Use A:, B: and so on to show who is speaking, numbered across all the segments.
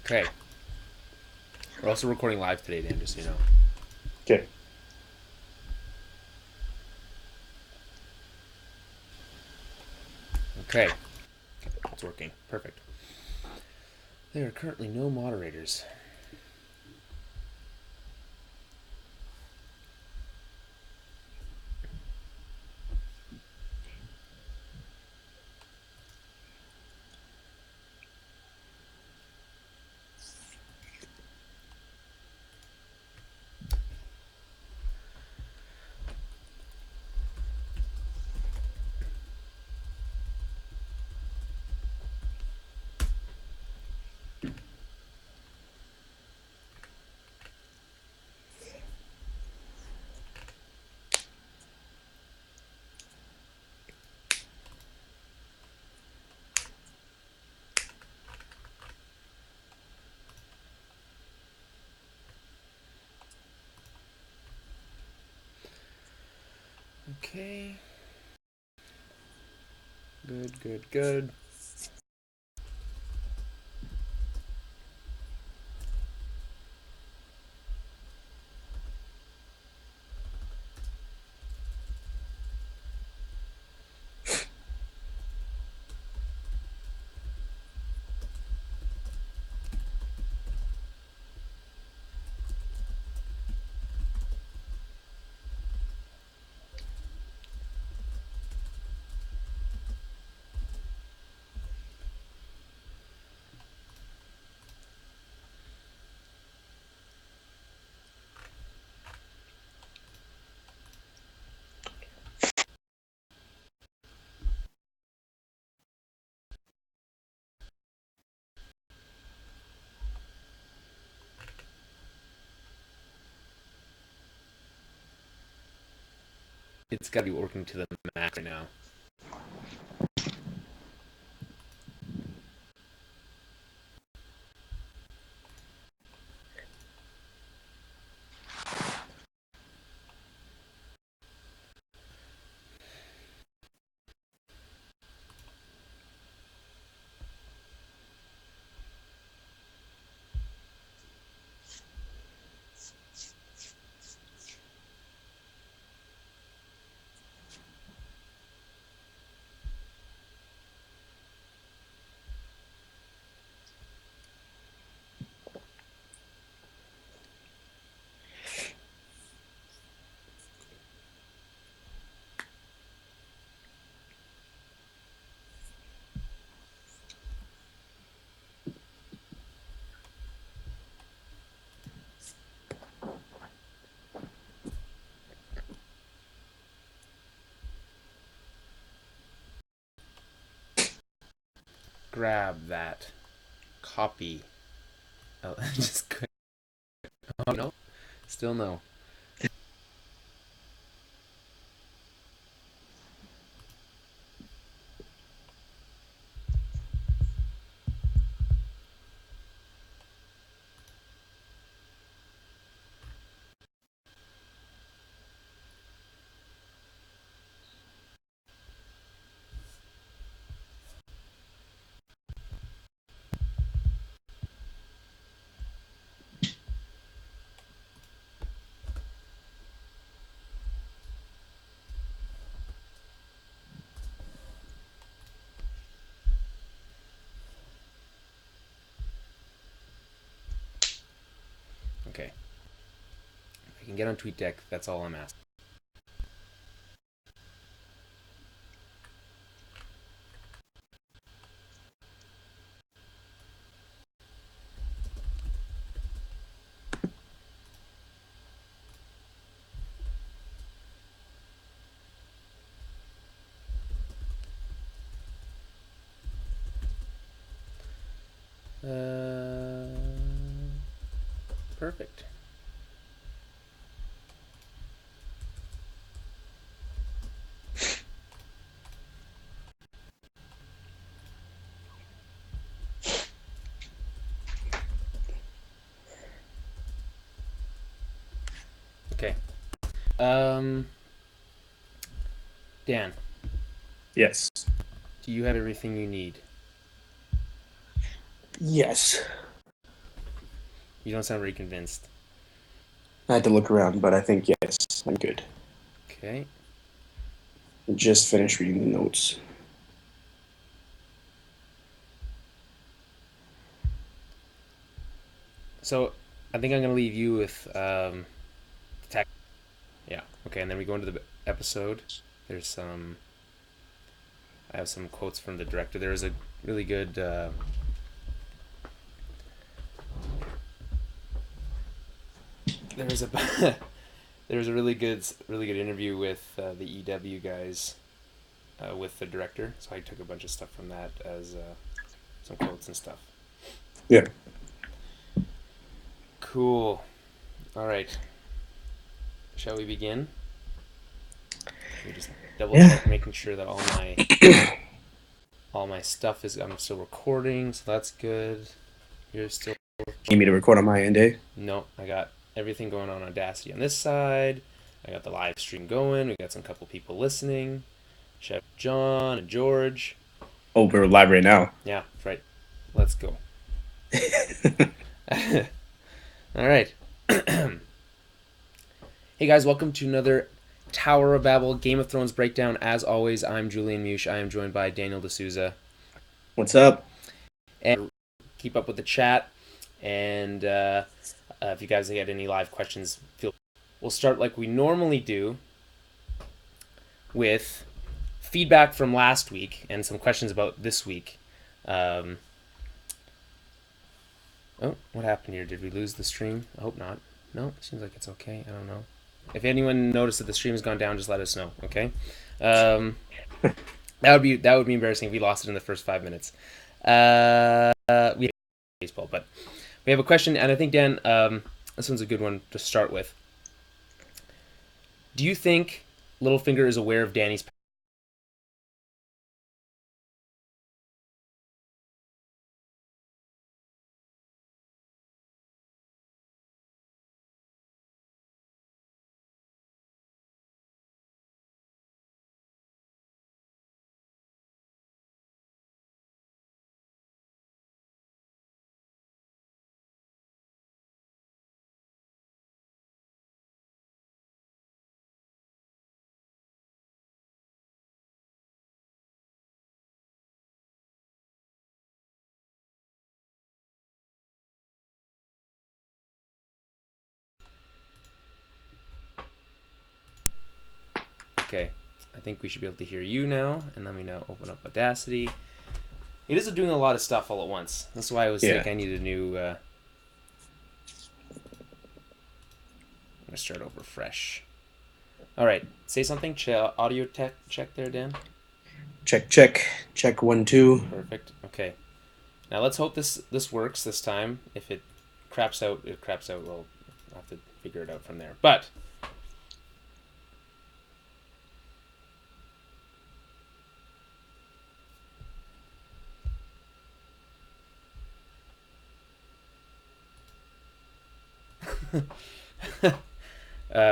A: Okay. We're also recording live today, Dan, just so you know.
B: Okay.
A: Okay. It's working. Perfect. There are currently no moderators. Okay. Good, good, good. It's got to be working to the max right now. Grab that. Copy. Oh, just good. Oh, no? Still no. Okay. If I can get on TweetDeck, that's all I'm asking. Uh, Perfect. Okay. Um, Dan,
B: Yes.
A: do you have everything you need?
B: Yes.
A: You don't sound very convinced.
C: I had to look around, but I think yes, I'm good.
A: Okay.
C: I just finished reading the notes.
A: So I think I'm gonna leave you with tech. Yeah. Okay, and then we go into the episode. There's some. I have some quotes from the director. There is a really good. There was a there was a really good interview with the EW guys with the director. So I took a bunch of stuff from that as some quotes and stuff.
C: Yeah.
A: Cool. All right. Shall we begin? We just double check, making sure that all my stuff is. I'm still recording, so that's good. You're still.
C: Need me to record on my end, eh?
A: No, I got everything going on Audacity on this side. I got the live stream going. We got some couple people listening. Chef John and George.
C: Oh, we're live right now.
A: Yeah, right. Let's go. All right. Hey guys, welcome to another Tower of Babel Game of Thrones breakdown. As always, I'm Julian Mush. I am joined by Daniel D'Souza.
C: What's up?
A: And keep up with the chat. And if you guys get any live questions, we'll start like we normally do with feedback from last week and some questions about this week. Oh, what happened here? Did we lose the stream? I hope not. No, it seems like it's okay. I don't know. If anyone noticed that the stream has gone down, just let us know, okay? That would be embarrassing if we lost it in the first 5 minutes. We have baseball, but we have a question, and I think Dan, this one's a good one to start with. Do you think Littlefinger is aware of Danny's? Okay, I think we should be able to hear you now, and let me now open up Audacity. It is doing a lot of stuff all at once. That's why I was thinking I need a new. I'm gonna start over fresh. All right, say something. Audio tech check there, Dan.
C: Check 1 2.
A: Perfect. Okay. Now let's hope this works this time. If it craps out, it craps out. We'll have to figure it out from there. But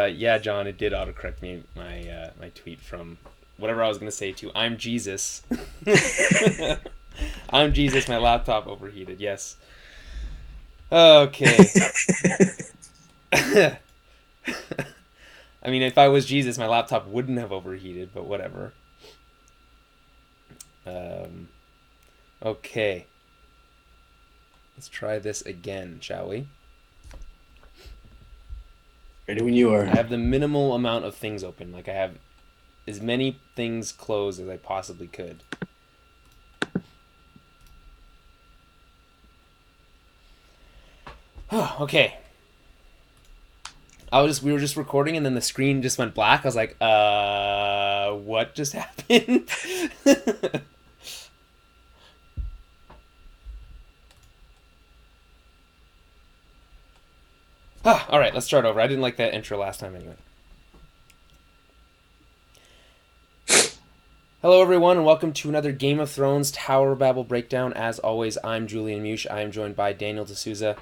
A: yeah, John, it did autocorrect me my my tweet from whatever I was gonna say to I'm Jesus. I'm Jesus. My laptop overheated. Yes. Okay. I mean, if I was Jesus, my laptop wouldn't have overheated, but whatever. Okay. Let's try this again, shall we?
C: Ready when you are.
A: I have the minimal amount of things open. Like, I have as many things closed as I possibly could. Okay. We were just recording and then the screen just went black. I was like, what just happened? All right, let's start over. I didn't like that intro last time anyway. Hello, everyone, and welcome to another Game of Thrones Tower of Babel breakdown. As always, I'm Julian Mush. I am joined by Daniel D'Souza.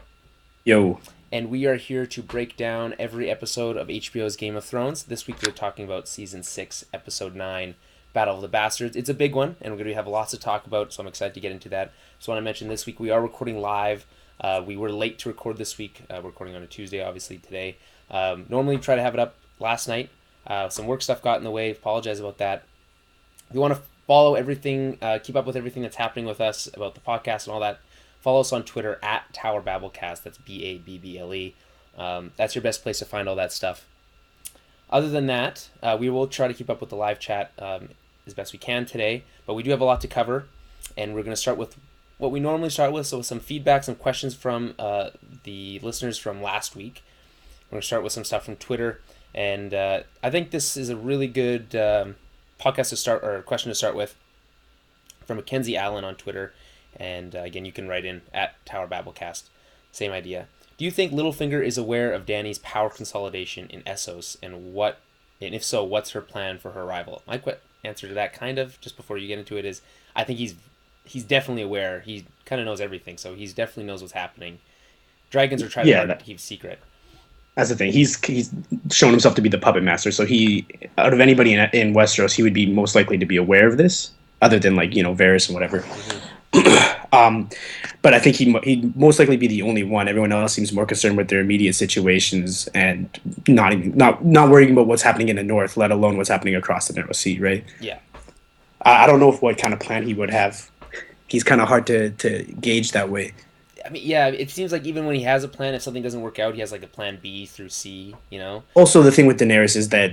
C: Yo.
A: And we are here to break down every episode of HBO's Game of Thrones. This week we're talking about Season 6, Episode 9, Battle of the Bastards. It's a big one, and we're going to have lots to talk about, so I'm excited to get into that. So I want to mention this week we are recording live. We were late to record this week. We're recording on a Tuesday, obviously, today. Normally try to have it up last night. Some work stuff got in the way. Apologize about that. If you want to follow everything, keep up with everything that's happening with us about the podcast and all that, follow us on Twitter at Tower Babblecast. That's BABBLE. That's your best place to find all that stuff. Other than that, we will try to keep up with the live chat as best we can today, but we do have a lot to cover, and we're going to start with what we normally start with, so some feedback, some questions from the listeners from last week. We're going to start with some stuff from Twitter, and I think this is a really good podcast to start, or question to start with, from Mackenzie Allen on Twitter, and again, you can write in at Tower Babblecast. Same idea. Do you think Littlefinger is aware of Dany's power consolidation in Essos, and if so, what's her plan for her arrival? My answer to that, kind of, just before you get into it, is I think he's definitely aware. He kind of knows everything, so he definitely knows what's happening. Dragons are trying to keep secret.
C: That's the thing. He's shown himself to be the puppet master, so he, out of anybody in Westeros, he would be most likely to be aware of this, other than Varys and whatever. Mm-hmm. But I think he'd most likely be the only one. Everyone else seems more concerned with their immediate situations and not worrying about what's happening in the north, let alone what's happening across the Narrow Sea, right?
A: Yeah.
C: I don't know what kind of plan he would have. He's kind of hard to gauge that way.
A: I mean, yeah, it seems like even when he has a plan, if something doesn't work out, he has like a plan B through C,
C: Also, the thing with Daenerys is that,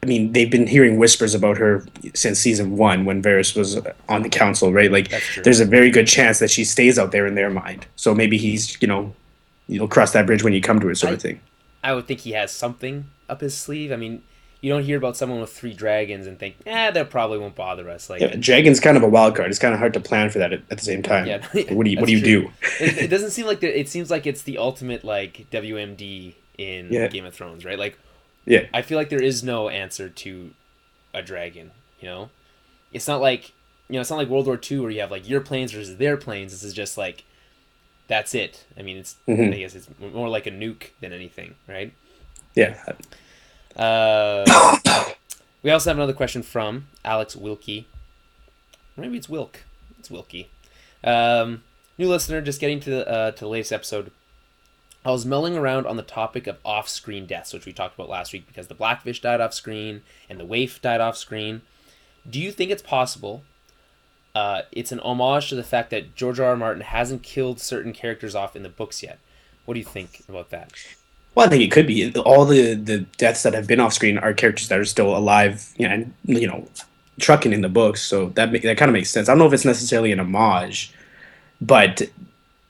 C: I mean, they've been hearing whispers about her since season 1 when Varys was on the council, right? Like, there's a very good chance that she stays out there in their mind. So maybe he's, you'll cross that bridge when you come to it, sort of thing.
A: I would think he has something up his sleeve. I mean, you don't hear about someone with 3 dragons and think, that probably won't bother us. Like,
C: dragon's kind of a wild card. It's kind of hard to plan for that at the same time.
A: Yeah,
C: what do you do?
A: It doesn't seem like it seems like it's the ultimate like WMD in Game of Thrones, right? Like, I feel like there is no answer to a dragon. It's not like World War II where you have like your planes versus their planes. This is just like that's it. I mean, it's I guess it's more like a nuke than anything, right?
C: Yeah.
A: We also have another question from Alex Wilkie. Maybe it's Wilk. It's Wilkie. New listener, just getting to the latest episode. I was mulling around on the topic of off-screen deaths, which we talked about last week, because the Blackfish died off-screen and the Waif died off-screen. Do you think it's possible it's an homage to the fact that George R. R. Martin hasn't killed certain characters off in the books yet? What do you think about that?
C: Well, I think it could be. All the deaths that have been off screen are characters that are still alive, and trucking in the books. So that kind of makes sense. I don't know if it's necessarily an homage, but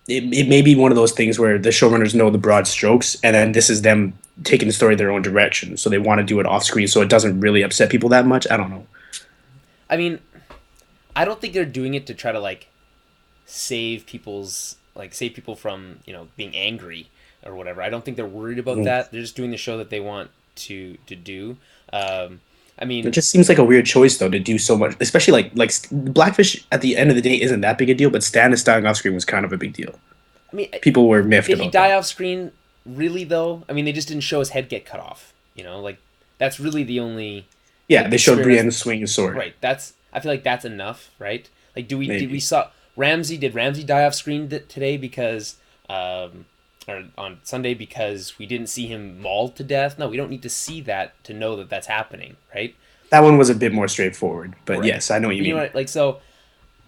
C: it may be one of those things where the showrunners know the broad strokes, and then this is them taking the story their own direction. So they want to do it off screen, so it doesn't really upset people that much. I don't know.
A: I mean, I don't think they're doing it to try to like save people from being angry or whatever. I don't think they're worried about that. They're just doing the show that they want to do. I mean,
C: it just seems like a weird choice though to do so much, especially like Blackfish at the end of the day isn't that big a deal, but Stannis dying off screen was kind of a big deal.
A: I mean,
C: people were miffed about that. Did
A: he die off screen really though? I mean, they just didn't show his head get cut off. Like that's really the only.
C: Yeah, they showed Brienne swing his sword.
A: Right. I feel like that's enough, right? Like, did we saw Ramsey? Did Ramsey die off screen today because? Or on Sunday because we didn't see him mauled to death? No, we don't need to see that to know that that's happening, right?
C: That one was a bit more straightforward, but right. Yes, I know what you mean.
A: Like so,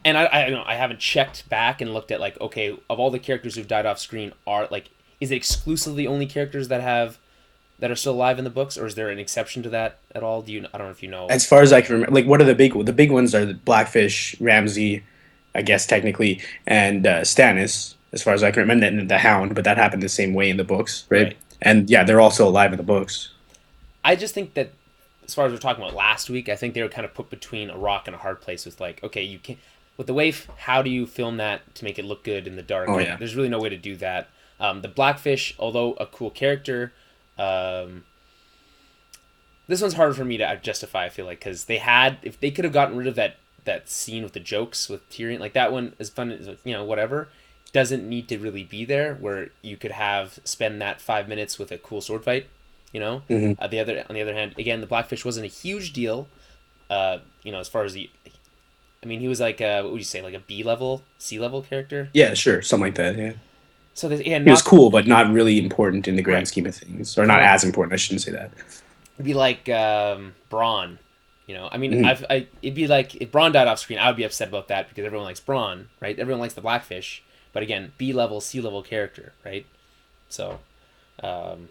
A: and I haven't checked back and looked at like, okay, of all the characters who've died off screen, is it exclusively only characters that are still alive in the books, or is there an exception to that at all? I don't know if you know.
C: As far as I can remember, like what are the big ones are the Blackfish, Ramsey, I guess technically, and Stannis. As far as I can remember, and the Hound, but that happened the same way in the books, right? And yeah, they're also alive in the books.
A: I just think that, as far as we're talking about last week, I think they were kind of put between a rock and a hard place with like, okay, you can't with the Waif. How do you film that to make it look good in the dark?
C: Oh, yeah.
A: There's really no way to do that. The Blackfish, although a cool character, this one's harder for me to justify. I feel like because if they could have gotten rid of that scene with the jokes with Tyrion, like that one is fun, whatever. Doesn't need to really be there where you could spend that 5 minutes with a cool sword fight,
C: Mm-hmm.
A: On the other hand, again, the Blackfish wasn't a huge deal, as far as he was like what would you say, like a B level, C level character?
C: Yeah, sure, something like that. Yeah.
A: So there's, yeah,
C: He was
A: not
C: cool, but not really important in the grand
A: Right.
C: scheme of things, or not
A: Correct.
C: as important. I shouldn't say that.
A: be like Braun. You know, I mean,
C: Mhm.
A: it'd be like if Braun died off screen, I would be upset about that because everyone likes Braun, right? Everyone likes the Blackfish, but again, B level, C level character, right? So, um,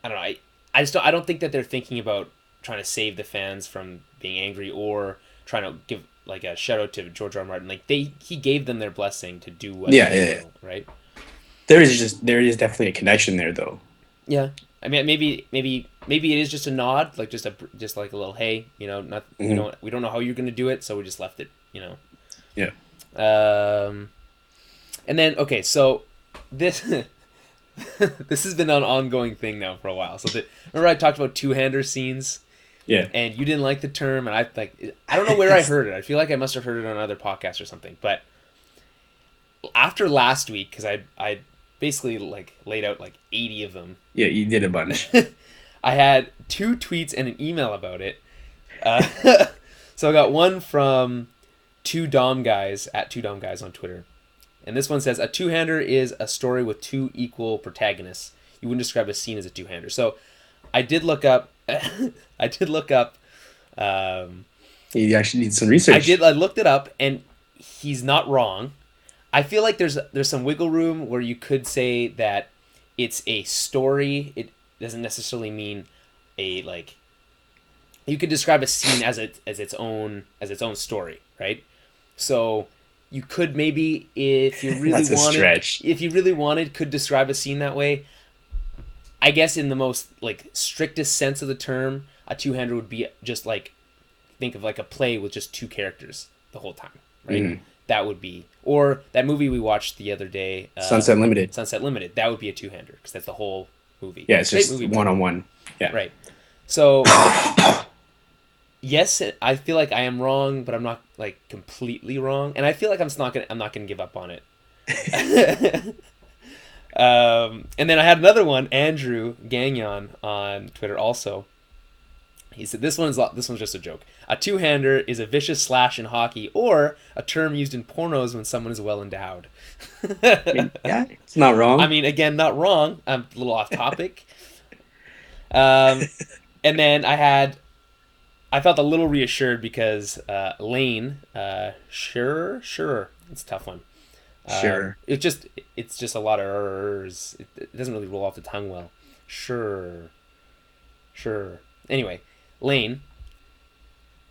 A: I don't know. I just I don't think that they're thinking about trying to save the fans from being angry or trying to give like a shout out to George R. R. Martin. Like he gave them their blessing to do what
C: Yeah,
A: they
C: yeah, yeah.
A: will, right?
C: There is definitely a connection there, though.
A: Yeah. I mean, maybe it is just a nod, like just like a little hey, you know, not
C: Hmm.
A: we don't know how you're gonna do it, so we just left it, you know.
C: Yeah.
A: And then okay, so this this has been an ongoing thing now for a while. So remember I talked about two-hander scenes,
C: Yeah.
A: and you didn't like the term, and I don't know where I heard it. I feel like I must have heard it on another podcast or something. But after last week, because I basically like laid out like 80 of them.
C: Yeah, you did a bunch.
A: I had 2 tweets and an email about it. Uh, so I got one from two Dom guys at two Dom guys on Twitter, and this one says a two-hander is a story with 2 equal protagonists. You wouldn't describe a scene as a two-hander. So I did look up. I did look up.
C: You actually need some research.
A: I looked it up, and he's not wrong. I feel like there's some wiggle room where you could say that it's a story. It doesn't necessarily mean a like. You could describe a scene as its own story, right? So you could maybe, if you really
C: That's a
A: wanted,
C: stretch.
A: could describe a scene that way. I guess in the most like strictest sense of the term, a two-hander would be just like think of like a play with just 2 characters the whole time, right?
C: Mhm.
A: That would be, or that movie we watched the other day,
C: Sunset Limited.
A: Sunset Limited. That would be a two-hander because that's the whole movie.
C: Yeah, it's
A: Great
C: just
A: movie,
C: one-on-one. Yeah.
A: right? So yes, I feel like I am wrong, but I'm not like completely wrong, and I feel like I'm not gonna give up on it. And then I had another one, Andrew Gagnon on Twitter also. He said this one's just a joke. A two-hander is a vicious slash in hockey or a term used in pornos when someone is well endowed.
C: Yeah, it's not wrong.
A: I mean, again, not wrong. I'm a little off topic. And then I felt a little reassured because Lane, sure, it's a tough one.
C: Sure.
A: It's just a lot of ers. It doesn't really roll off the tongue well. Sure. Anyway, Lane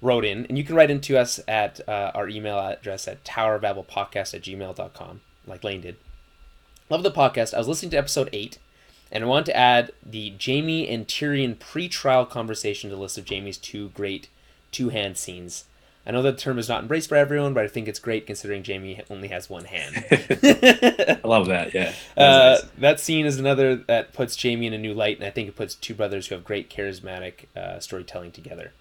A: wrote in, and you can write into us at our email address at towerbabblepodcast@gmail.com, like Lane did. Love the podcast. I was listening to episode 8, and I wanted to add the Jaime and Tyrion pre-trial conversation to the list of Jaime's 2 great two-hand scenes. I know that term is not embraced by everyone, but I think it's great considering Jaime only has one hand.
C: I love that. Yeah. Nice.
A: That scene is another that puts Jaime in a new light, and I think it puts 2 brothers who have great charismatic storytelling together.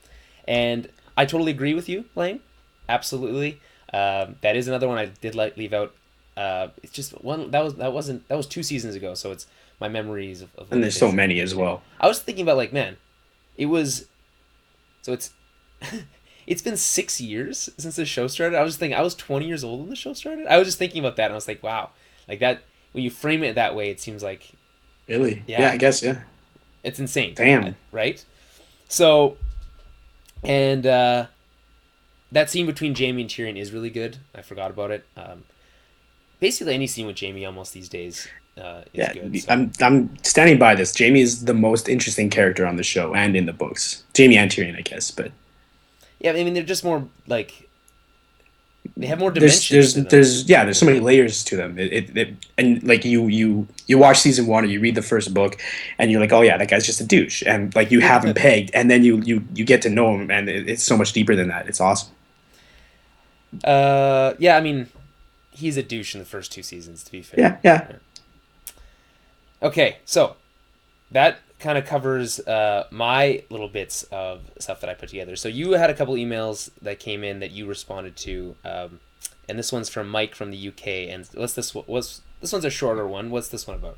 A: And I totally agree with you, Lane. Absolutely. That is another one I did leave out. It's just one that was 2 seasons ago, so it's my memories of
C: And there's so many as well.
A: I was thinking about like, man, it was so it's it's been 6 years since the show started. I was thinking I was 20 years old when the show started. I was just thinking about that, and I was like, wow, like that when you frame it that way, it seems like
C: Really?
A: Yeah.
C: Yeah, I guess, yeah.
A: it's insane.
C: Damn.
A: Right? So, and that scene between Jaime and Tyrion is really good. I forgot about it. Basically, any scene with Jaime almost these days is
C: Yeah,
A: good. So.
C: I'm standing by this. Jamie is the most interesting character on the show and in the books. Jamie and Tyrion, I guess, but
A: Yeah, I mean they're just more like they have more dimensions.
C: there's so many layers to them. And like you watch season 1 or you read the first book, and you're like, oh yeah, that guy's just a douche, and like you have him pegged, and then you get to know him, and it's so much deeper than that. It's awesome.
A: Yeah, I mean, he's a douche in the first 2 seasons, to be fair.
C: Yeah.
A: Okay, so that kind of covers my little bits of stuff that I put together. So you had a couple emails that came in that you responded to, and this one's from Mike from the UK. And this one's a shorter one. What's this one about?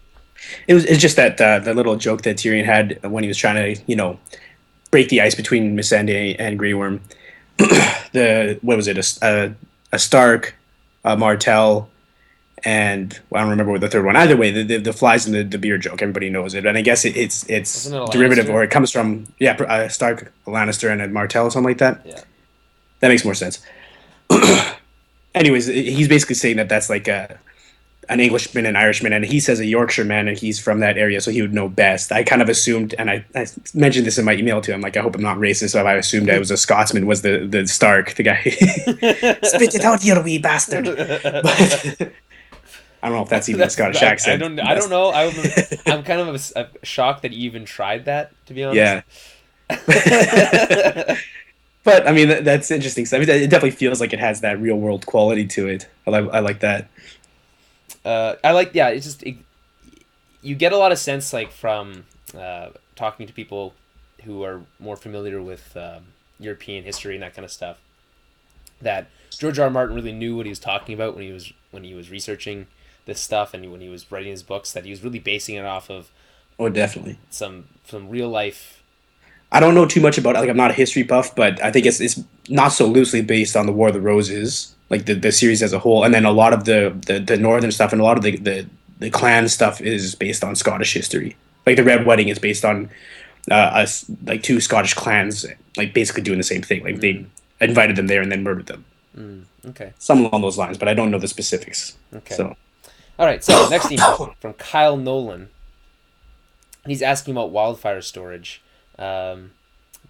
C: It's just that the little joke that Tyrion had when he was trying to break the ice between Missandei and Grey Worm. What was it? A Stark, a Martell, and well, I don't remember what the third one. Either way, the flies in the beer joke, everybody knows it, and I guess it's
A: Wasn't it a
C: derivative,
A: Lannister?
C: or it comes from Stark, a Lannister, and a Martell, or something like that.
A: Yeah.
C: That makes more sense. Anyways, he's basically saying that that's like an Englishman and Irishman, and he says a Yorkshireman, and he's from that area, so he would know best. I kind of assumed, and I mentioned this in my email to him, like, I hope I'm not racist, so I assumed that it was a Scotsman, was the Stark, the guy. Spit it out, you wee bastard. But I don't know if that's even a Scottish accent.
A: I don't know. I'm kind of shocked that you even tried that, to be honest.
C: Yeah. But I mean, that's interesting. I mean, it definitely feels like it has that real world quality to it. I like that.
A: It's just you get a lot of sense, like, from talking to people who are more familiar with European history and that kind of stuff, that George R. R. Martin really knew what he was talking about when he was researching this stuff, and when he was writing his books, that he was really basing it off of
C: Definitely
A: some real life.
C: I don't know too much about it. Like, I'm not a history buff, but I think it's not so loosely based on the War of the Roses, like the series as a whole, and then a lot of the northern stuff and a lot of the clan stuff is based on Scottish history. Like the Red Wedding is based on us, like, two Scottish clans, like, basically doing the same thing. Like, they invited them there and then murdered them.
A: Okay.
C: Some along those lines, but I don't know the specifics.
A: Okay.
C: So,
A: all right. So next email from Kyle Nolan. He's asking about Wildfire Storage.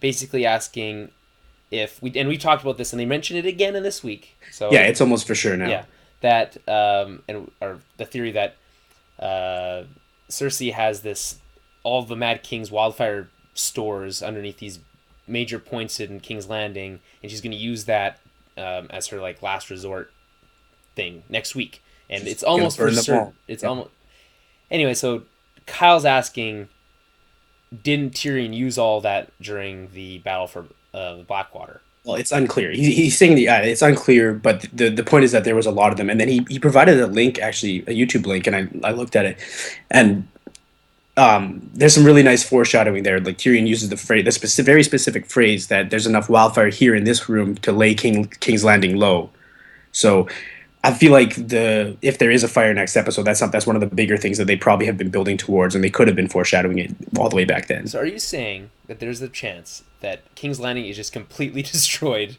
A: Basically asking if we talked about this, and they mentioned it again in this week. So
C: yeah, it's almost for sure now.
A: Yeah, that or the theory that Cersei has all the Mad King's wildfire stores underneath these major points in King's Landing, and she's going to use that as her, like, last resort thing next week, and it's almost for certain. It's almost anyway. So Kyle's asking, didn't Tyrion use all that during the battle for Blackwater?
C: Well, it's unclear. He's saying it's unclear, but the point is that there was a lot of them, and then he provided a link, actually a YouTube link, and I looked at it, and there's some really nice foreshadowing there. Like, Tyrion uses the phrase, very specific phrase, that there's enough wildfire here in this room to lay King's Landing low. So I feel like if there is a fire next episode, that's one of the bigger things that they probably have been building towards, and they could have been foreshadowing it all the way back then.
A: So are you saying that there's a chance that King's Landing is just completely destroyed,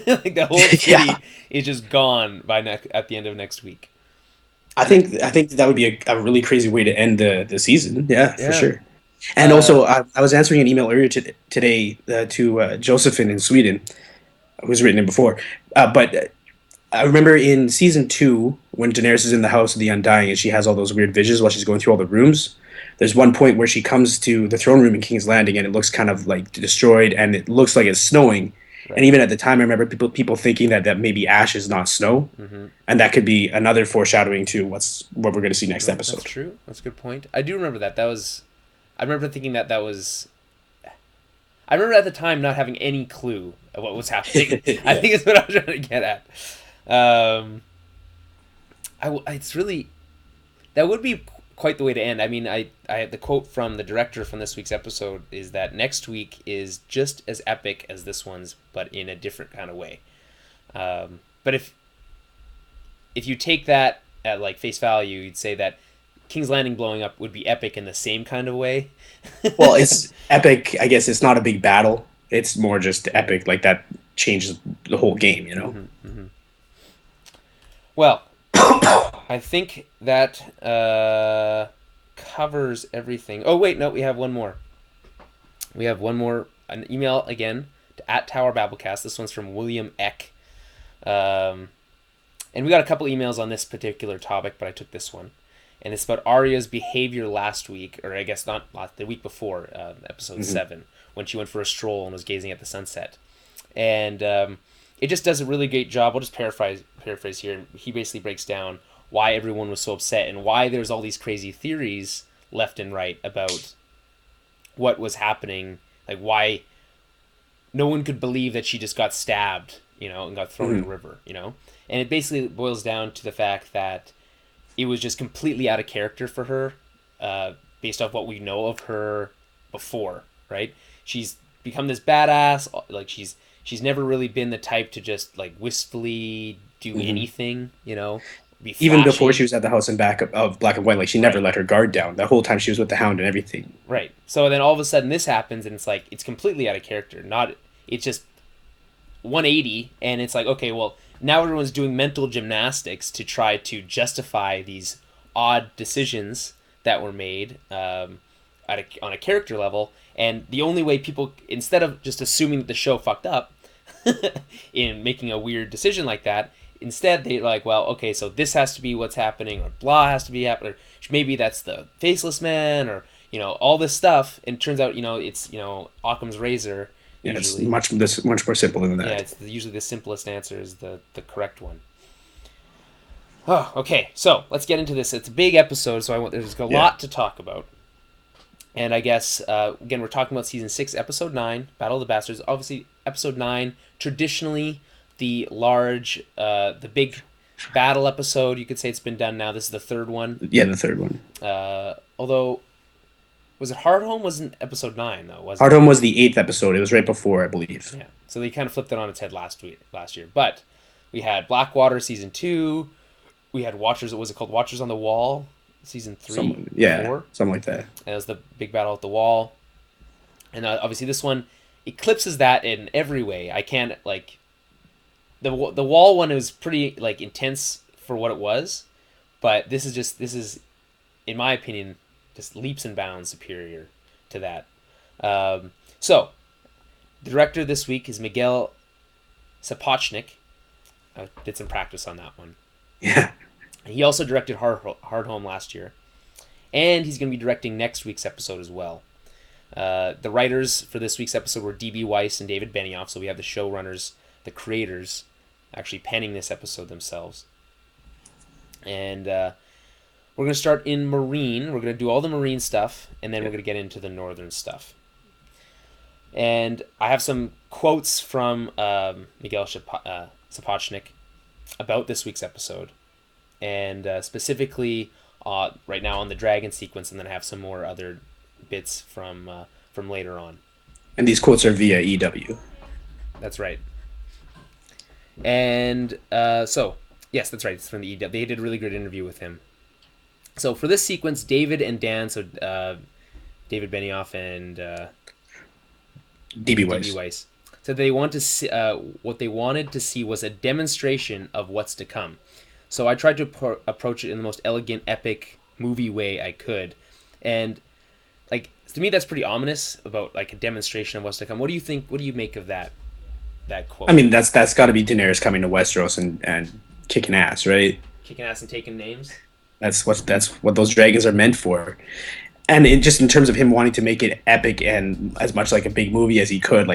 A: like the whole city is just gone at the end of next week?
C: I think that would be a really crazy way to end the season. Yeah, for sure. And also, I was answering an email earlier today to Josephine in Sweden, who's written in before, but. I remember in season 2, when Daenerys is in the House of the Undying and she has all those weird visions while she's going through all the rooms, there's one point where she comes to the throne room in King's Landing and it looks kind of like destroyed and it looks like it's snowing. Right. And even at the time, I remember people thinking that maybe ash is not snow. Mm-hmm. And that could be another foreshadowing to what we're going to see next episode.
A: That's true. That's a good point. I do remember that. I remember thinking that was... I remember at the time not having any clue of what was happening. I think it's what I was trying to get at. It's really, that would be quite the way to end. I mean, I the quote from the director from this week's episode is that next week is just as epic as this one's, but in a different kind of way. But if you take that at, like, face value, you'd say that King's Landing blowing up would be epic in the same kind of way.
C: Well, it's epic. I guess it's not a big battle. It's more just epic, like that changes the whole game, you know?
A: Mm-hmm, mm-hmm. Well, I think that covers everything. Oh, wait, no, we have one more. An email again to @TowerBabblecast. This one's from William Eck. And we got a couple emails on this particular topic, but I took this one. And it's about Aria's behavior last week, or I guess the week before, episode 7, when she went for a stroll and was gazing at the sunset. And it just does a really great job. I'll just paraphrase here. He basically breaks down why everyone was so upset and why there's all these crazy theories left and right about what was happening, like why no one could believe that she just got stabbed, and got thrown in the river, And it basically boils down to the fact that it was just completely out of character for her, based off what we know of her before, right? She's become this badass, like she's never really been the type to just, like, wistfully do anything, be
C: Even before
A: flashy.
C: she was at the house in back of Black and White, like she never let her guard down. The whole time she was with the Hound and everything.
A: Right. So then all of a sudden this happens, and it's like it's completely out of character. Not it's just 180, and it's like, okay, well, now everyone's doing mental gymnastics to try to justify these odd decisions that were made on a character level, and the only way people, instead of just assuming that the show fucked up in making a weird decision like that, instead they're like, well, okay, so this has to be what's happening, or blah has to be happening, or maybe that's the faceless man, or all this stuff, and it turns out it's Occam's razor.
C: Yeah, it's
A: Usually.
C: much more simple than that.
A: Yeah, it's usually the simplest answer is the correct one. Oh, okay. So let's get into this. It's a big episode, so there's a lot to talk about. And I guess again, we're talking about season 6, episode 9, Battle of the Bastards. Obviously, episode 9, traditionally the big battle episode. You could say it's been done now. This is the third one.
C: Yeah, the third one.
A: Although, was it Hardhome? Wasn't episode 9 though? Wasn't
C: Hardhome was the 8th episode. It was right before, I believe.
A: Yeah. So they kind of flipped it on its head last year. But we had Blackwater season 2. We had Watchers. What was it called? Watchers on the Wall season 3.
C: Something like that.
A: And it was the big battle at the wall. And obviously this one eclipses that in every way. I can't the wall one was pretty intense for what it was, but this is in my opinion just leaps and bounds superior to that. So the director this week is Miguel Sapochnik. I did some practice on that one.
C: Yeah.
A: He also directed Hard Home last year, and he's going to be directing next week's episode as well. The writers for this week's episode were D.B. Weiss and David Benioff, so we have the showrunners, the creators, actually penning this episode themselves. And we're going to start in Marine. We're going to do all the Marine stuff, and then we're going to get into the Northern stuff. And I have some quotes from Miguel Sapochnik about this week's episode, and specifically right now on the dragon sequence, and then I have some more other bits from later on.
C: And these quotes are via EW.
A: That's right. And so, yes, that's right. It's from the EW. They did a really good interview with him. So for this sequence, David and Dan, so David Benioff and
C: D.B. Weiss.
A: So they want to see, what they wanted to see was a demonstration of what's to come. So I tried to approach it in the most elegant, epic movie way I could, and to me that's pretty ominous about a demonstration of what's to come. What do you think? What do you make of that quote?
C: I mean, that's got to be Daenerys coming to Westeros and kicking ass, right?
A: Kicking ass and taking names.
C: That's what those dragons are meant for. And just in terms of him wanting to make it epic and as much like a big movie as he could,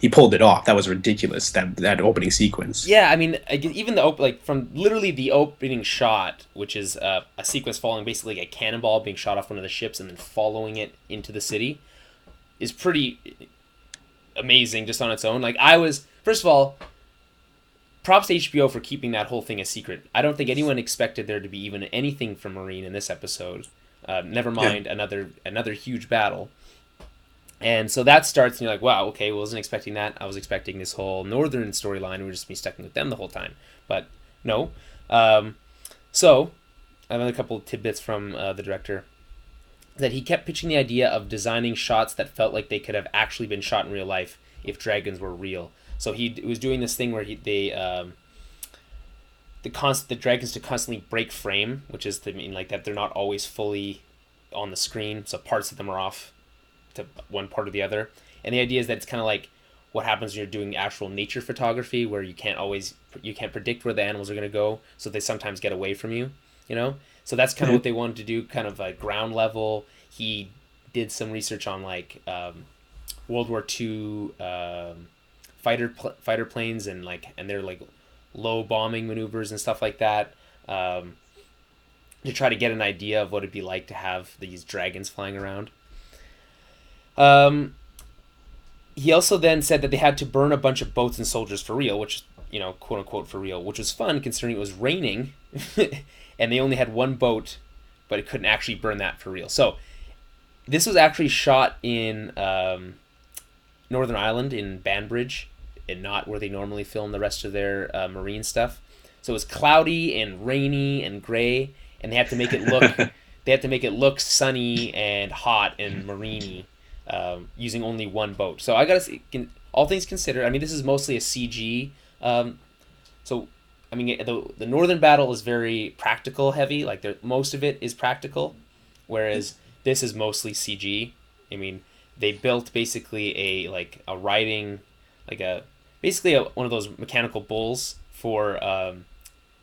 C: he pulled it off. That was ridiculous. That opening sequence.
A: Yeah, I mean, even from literally the opening shot, which is a sequence following basically a cannonball being shot off one of the ships and then following it into the city, is pretty amazing just on its own. First of all, props to HBO for keeping that whole thing a secret. I don't think anyone expected there to be even anything from Marine in this episode. Never mind another huge battle. And so that starts, and you're like, wow, okay, wasn't expecting that. I was expecting this whole Northern storyline. We'd just be stuck with them the whole time. But no. So, another couple of tidbits from the director, that he kept pitching the idea of designing shots that felt like they could have actually been shot in real life if dragons were real. So he was doing this thing where the dragons to constantly break frame, which is to mean that they're not always fully on the screen, so parts of them are off to one part or the other. And the idea is that it's kind of like what happens when you're doing actual nature photography, where you can't predict where the animals are going to go, so they sometimes get away from you, So that's kind of what they wanted to do, kind of ground level. He did some research on World War II fighter planes and their low bombing maneuvers and stuff like that, to try to get an idea of what it'd be like to have these dragons flying around. He also then said that they had to burn a bunch of boats and soldiers for real, which, quote unquote for real, which was fun considering it was raining and they only had one boat, but it couldn't actually burn that for real. So this was actually shot in Northern Ireland in Banbridge, and not where they normally film the rest of their Marine stuff. So it was cloudy and rainy and gray, and they had to make it look sunny and hot and marine, using only one boat. So I gotta say, all things considered, I mean, this is mostly a CG. So I mean, the northern battle is very practical heavy. Like most of it is practical, whereas this is mostly CG. I mean, they built basically a riding, one of those mechanical bulls for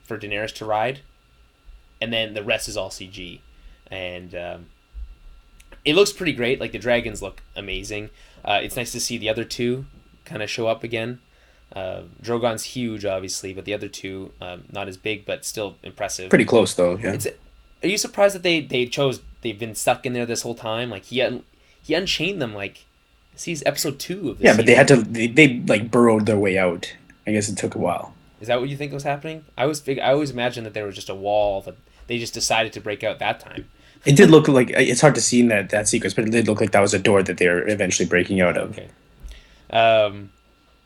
A: Daenerys to ride, and then the rest is all CG, and it looks pretty great. Like the dragons look amazing. It's nice to see the other two kind of show up again. Drogon's huge, obviously, but the other two not as big, but still impressive.
C: Pretty close though. Yeah.
A: Are you surprised that they've been stuck in there this whole time? Like he unchained them like this is episode 2 of this.
C: Yeah, but they like burrowed their way out. I guess it took a while.
A: Is that what you think was happening? I always imagined that there was just a wall that they just decided to break out that time.
C: It did look like, it's hard to see in that sequence, but it did look like that was a door that they were eventually breaking out of.
A: Okay.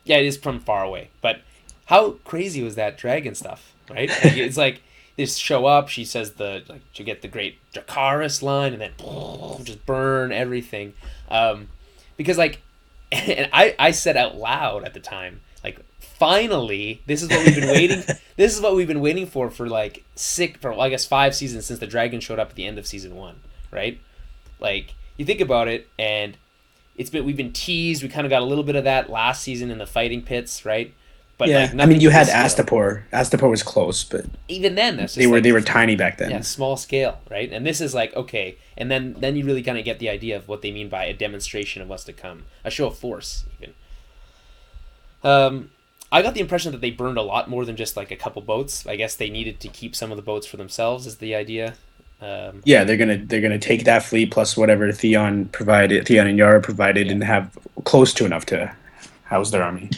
A: Yeah, it is from far away. But how crazy was that dragon stuff, right? Like, it's like they show up. She says you get the great Dracarys line, and then just burn everything. Because and I said out loud at the time, like, finally, this is what we've been waiting. This is what we've been waiting for I guess 5 seasons since the dragon showed up at the end of season 1, right? Like you think about it, and we've been teased. We kind of got a little bit of that last season in the fighting pits, right? But
C: yeah, I mean, you had Astapor. Astapor was close, but
A: even then, that's just
C: they were tiny back then.
A: Yeah, small scale, right? And this is like okay, and then you really kind of get the idea of what they mean by a demonstration of what's to come, a show of force, even. I got the impression that they burned a lot more than just like a couple boats. I guess they needed to keep some of the boats for themselves, is the idea.
C: Yeah, they're gonna take that fleet plus whatever Theon and Yara provided, and have close to enough to house their army.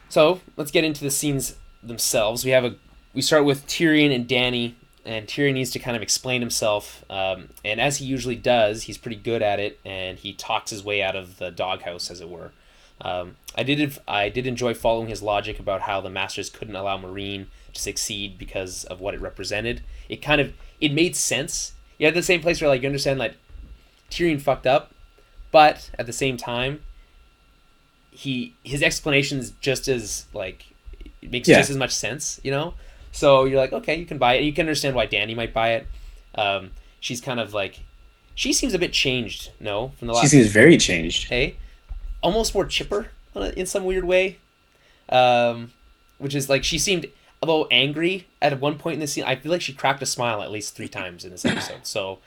A: So let's get into the scenes themselves. We start with Tyrion and Danny, and Tyrion needs to kind of explain himself. And as he usually does, he's pretty good at it, and he talks his way out of the doghouse, as it were. I did enjoy following his logic about how the Masters couldn't allow Meereen to succeed because of what it represented. It made sense. You're at the same place where like you understand like Tyrion fucked up, but at the same time, his explanation's just as like it makes just as much sense, you know. So you're like, okay, you can buy it. You can understand why Danny might buy it. She's kind of like, she seems a bit changed, no, from the last.
C: She seems very changed.
A: Hey, almost more chipper in some weird way, which is like she seemed a little angry at one point in the scene. I feel like she cracked a smile at least 3 times in this episode. So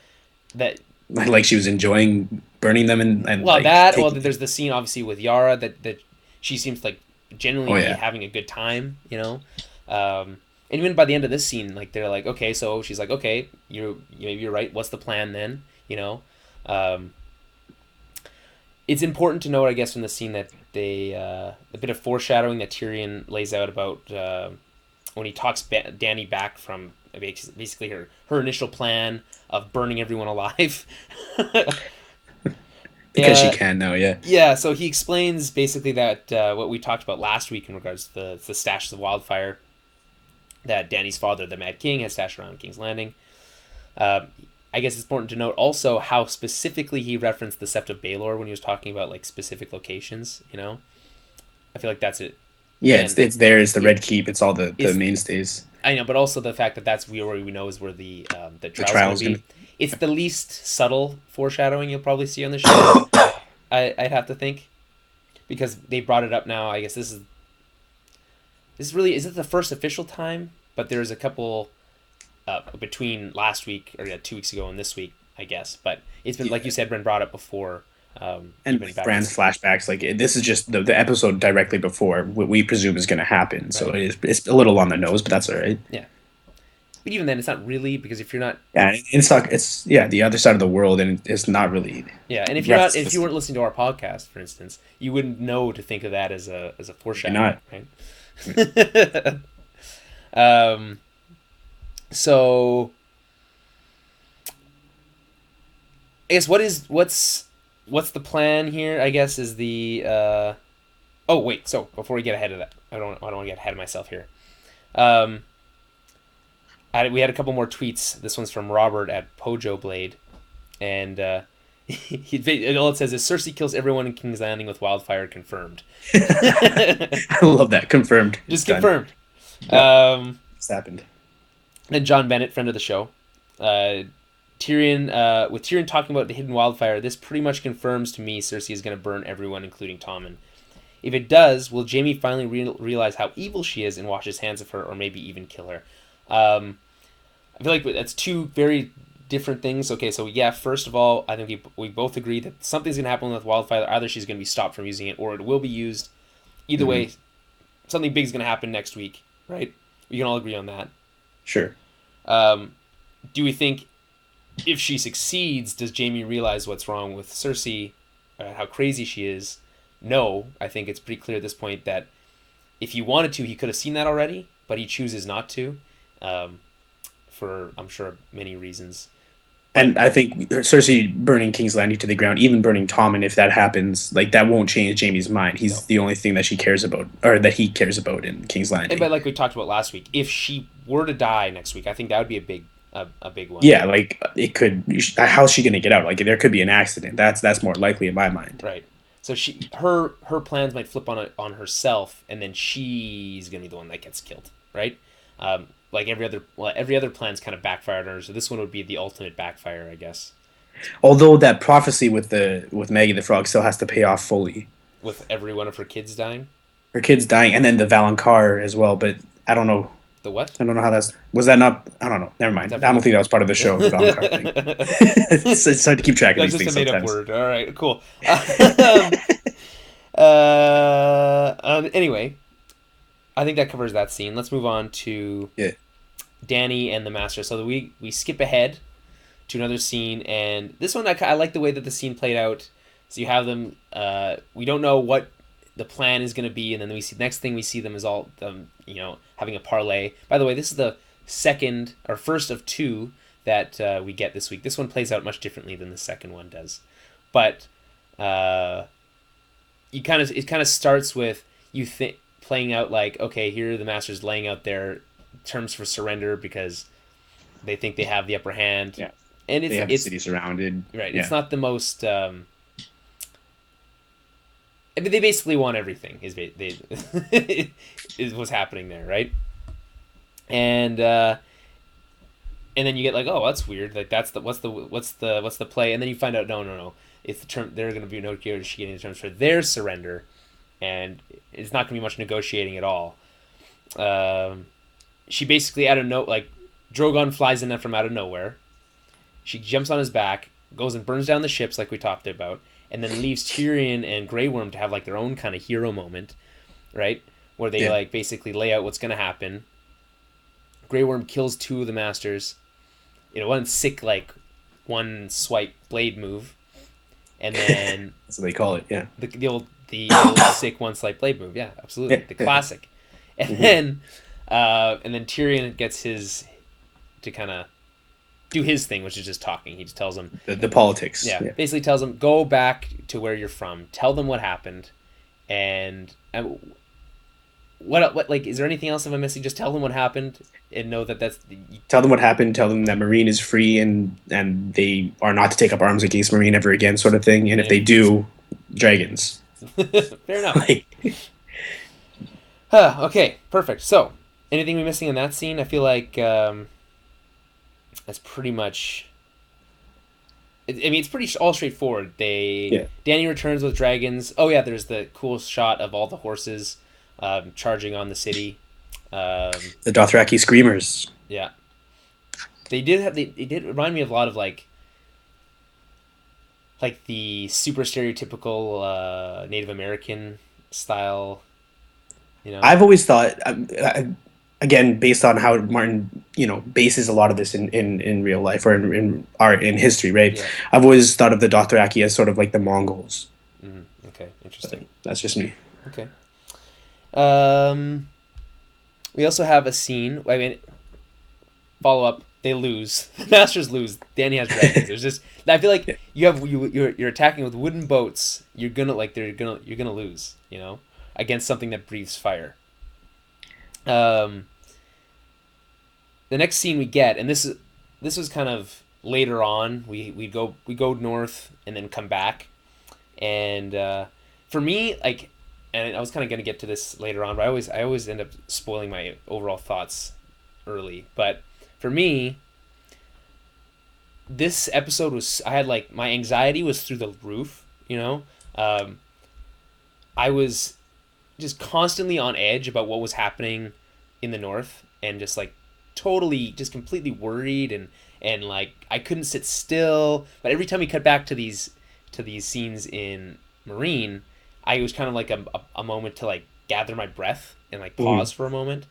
A: that
C: like she was enjoying burning them and
A: well, there's the scene obviously with Yara that she seems like genuinely having a good time, you know. And even by the end of this scene, like they're like, okay, so she's like, okay, maybe you're right. What's the plan then? You know. It's important to note, I guess, from the scene that a bit of foreshadowing that Tyrion lays out about when he talks Danny back from basically her initial plan of burning everyone alive.
C: Because she can now, yeah.
A: Yeah, so he explains basically that what we talked about last week in regards to the stashes of Wildfire that Danny's father, the Mad King, had stashed around King's Landing. I guess it's important to note also how specifically he referenced the Sept of Baelor when he was talking about like specific locations, you know? I feel like that's it.
C: Yeah, it's there. It's the Red Keep. It's all the mainstays.
A: I know, but also the fact that that's where we know is where the trial's going to be. It's the least subtle foreshadowing you'll probably see on the show. I'd have to think, because they brought it up now. I guess this is really, is it the first official time? But there's a couple between last week or 2 weeks ago and this week, I guess. But it's been like you said, Bren brought it before.
C: And Bran's flashbacks, like this is just the episode directly before what we presume is going to happen. Right. So it's a little on the nose, but that's all right.
A: Yeah. But even then, it's not really, because if you're not...
C: Yeah, it's the other side of the world, and it's not really...
A: Yeah, and if you weren't listening to our podcast, for instance, you wouldn't know to think of that as a foreshadowing. Right? So... I guess what's the plan here, I guess, is the... Oh, wait, so before we get ahead of that, I don't want to get ahead of myself here. Um, we had a couple more tweets. This one's from Robert at Pojo Blade, and all it says is Cersei kills everyone in King's Landing with wildfire confirmed.
C: I love that. Confirmed.
A: Just
C: It's done.
A: confirmed.
C: Yep. It's happened.
A: And John Bennett, friend of the show, Tyrion, with Tyrion talking about the hidden wildfire, this pretty much confirms to me Cersei is going to burn everyone, including Tommen. If it does, will Jaime finally realize how evil she is and wash his hands of her, or maybe even kill her? I feel like that's two very different things. Okay, so yeah, first of all, I think we both agree that something's going to happen with wildfire. Either she's going to be stopped from using it, or it will be used. Either way, something big is going to happen next week, right? We can all agree on that.
C: Sure.
A: Do we think if she succeeds, does Jaime realize what's wrong with Cersei, how crazy she is? No, I think it's pretty clear at this point that if he wanted to, he could have seen that already, but he chooses not to, for, I'm sure, many reasons.
C: And I think Cersei burning King's Landing to the ground, even burning Tommen, if that happens, like that won't change Jaime's mind. He's the only thing that she cares about, or that he cares about in King's Landing.
A: But like we talked about last week, if she were to die next week, I think that would be a big one.
C: Yeah, like it could. How's she gonna get out? Like there could be an accident. That's more likely in my mind.
A: Right. So her plans might flip on herself, and then she's gonna be the one that gets killed. Right. Like every other plan's kind of backfired on her, so this one would be the ultimate backfire, I guess.
C: Although that prophecy with Maggie the Frog still has to pay off fully.
A: With every one of her kids dying?
C: Her kids dying, and then the Valonqar as well, but I don't know.
A: The what?
C: I don't know how was that not? I don't know. Never mind. I don't think that was part of the show. The Valonqar thing. It's hard to keep track of these things sometimes. That's just a made-up
A: word. All right, cool. Anyway, I think that covers that scene. Let's move on to Danny and the Master. So we skip ahead to another scene, and this one I like the way that the scene played out. So you have them. We don't know what the plan is going to be, and then next thing we see them is all them, having a parlay. By the way, this is the first of two that we get this week. This one plays out much differently than the second one does, but it kind of starts with playing out like, okay, here are the Masters laying out their terms for surrender because they think they have the upper hand.
C: Yeah,
A: and
C: they have the city surrounded.
A: Right,
C: yeah.
A: It's not the most. I mean, they basically want everything. Is what's happening there, right? And then you get like, oh, that's weird. Like what's the play? And then you find out, no. It's the term. They're going to be negotiating the terms for their surrender, and it's not going to be much negotiating at all. She basically Drogon flies in from out of nowhere. She jumps on his back, goes and burns down the ships like we talked about, and then leaves Tyrion and Grey Worm to have like their own kind of hero moment, right? Where they basically lay out what's going to happen. Grey Worm kills two of the Masters. One sick one swipe blade move, and then
C: that's what they call it. Yeah,
A: the old sick one swipe blade move. Yeah, absolutely, the classic. And then Tyrion gets to kind of do his thing, which is just talking. He just tells him
C: the politics.
A: Yeah, basically tells him, go back to where you're from. Tell them what happened, and what is there anything else I'm missing? Just tell them what happened and know that that's.
C: Tell them what happened. Tell them that Meereen is free and they are not to take up arms against Meereen ever again, sort of thing. And if they do, dragons.
A: Fair enough. Okay, perfect. So, anything we're missing in that scene? I feel like that's pretty much. It's pretty all straightforward. Danny returns with dragons. Oh yeah, there's the cool shot of all the horses charging on the city.
C: The Dothraki screamers.
A: Yeah, they did remind me of a lot of like the super stereotypical Native American style.
C: I've always thought, again, based on how Martin, bases a lot of this in real life or in art, in history, right? Yeah. I've always thought of the Dothraki as sort of like the Mongols.
A: Mm-hmm. Okay, interesting.
C: That's just me.
A: Okay. We also have a scene. Follow up. They lose. The Masters lose. Danny has dragons. There's just. I feel like you're attacking with wooden boats. You're gonna lose. Against something that breathes fire. the next scene we get, and this was kind of later on. We go north and then come back, and for me, like, and I was kind of gonna get to this later on, but I always end up spoiling my overall thoughts early. But for me, this episode was, I had like, my anxiety was through the roof. You know, I was just constantly on edge about what was happening in the north, and just like totally just completely worried, and like I couldn't sit still. But every time we cut back to these scenes in Marine, I was kind of like a moment to like gather my breath and like pause for a moment.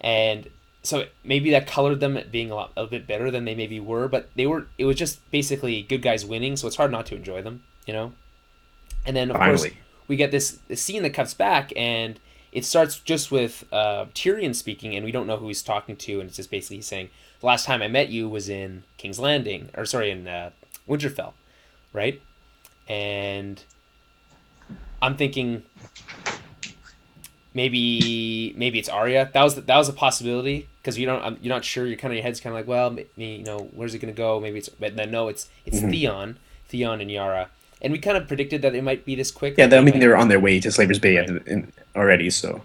A: And so maybe that colored them at being a bit better than they maybe were, but it was just basically good guys winning, so it's hard not to enjoy them, you know. And then of course we get this scene that cuts back, and it starts just with Tyrion speaking, and we don't know who he's talking to, and it's just basically saying, "The last time I met you was in King's Landing, or sorry, in Winterfell, right?" And I'm thinking maybe it's Arya. That was a possibility, because you're not sure. You're kind of, your head's kind of like, well, you know, where's it gonna go? Maybe it's, but then no, it's Theon and Yara. And we kind of predicted that it might be this quick.
C: Yeah, I mean, they were on their way to Slaver's Bay already, so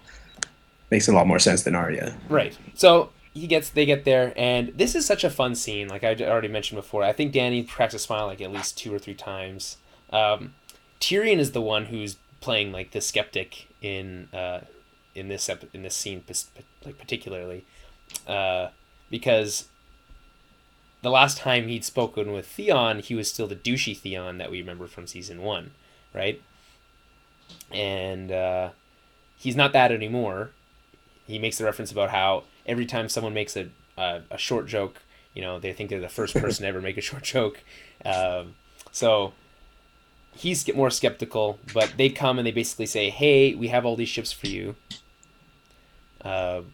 C: makes a lot more sense than Arya.
A: Right. So they get there, and this is such a fun scene. Like I already mentioned before, I think Danny cracks a smile like at least 2 or 3 times. Tyrion is the one who's playing like the skeptic in this scene, like particularly, because the last time he'd spoken with Theon, he was still the douchey Theon that we remember from season 1, right? And he's not that anymore. He makes the reference about how every time someone makes a short joke, you know, they think they're the first person to ever make a short joke. So he's more skeptical, but they come and they basically say, "Hey, we have all these ships for you.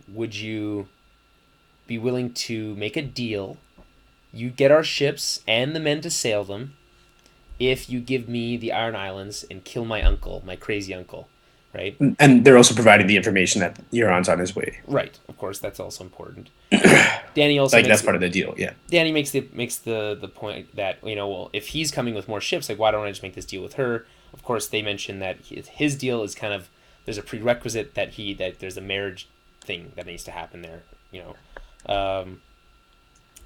A: Would you be willing to make a deal? You get our ships and the men to sail them if you give me the Iron Islands and kill my uncle, my crazy uncle," right?
C: And they're also providing the information that Euron's on his way.
A: Right, of course, that's also important. Danny also
C: like, that's part of the deal, yeah.
A: Danny makes the point that, you know, well, if he's coming with more ships, like, why don't I just make this deal with her? Of course, they mention that his deal is kind of, there's a prerequisite that there's a marriage thing that needs to happen there, you know.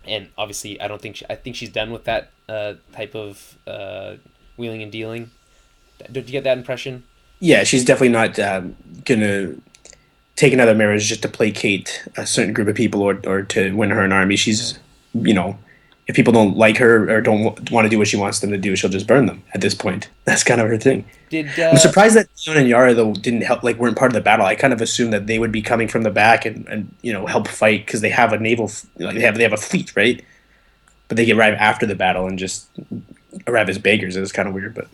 A: And obviously, I think she's done with that type of wheeling and dealing. Did you get that impression?
C: Yeah, she's definitely not gonna take another marriage just to placate a certain group of people, or to win her an army. She's, you know, if people don't like her or don't want to do what she wants them to do, she'll just burn them at this point. That's kind of her thing. I'm surprised that Theon and Yara, though, didn't help, like, weren't part of the battle. I kind of assumed that they would be coming from the back and you know, help fight, because they have a naval, like, they have a fleet, right? But they arrive after the battle and just arrive as beggars. It was kind of weird, but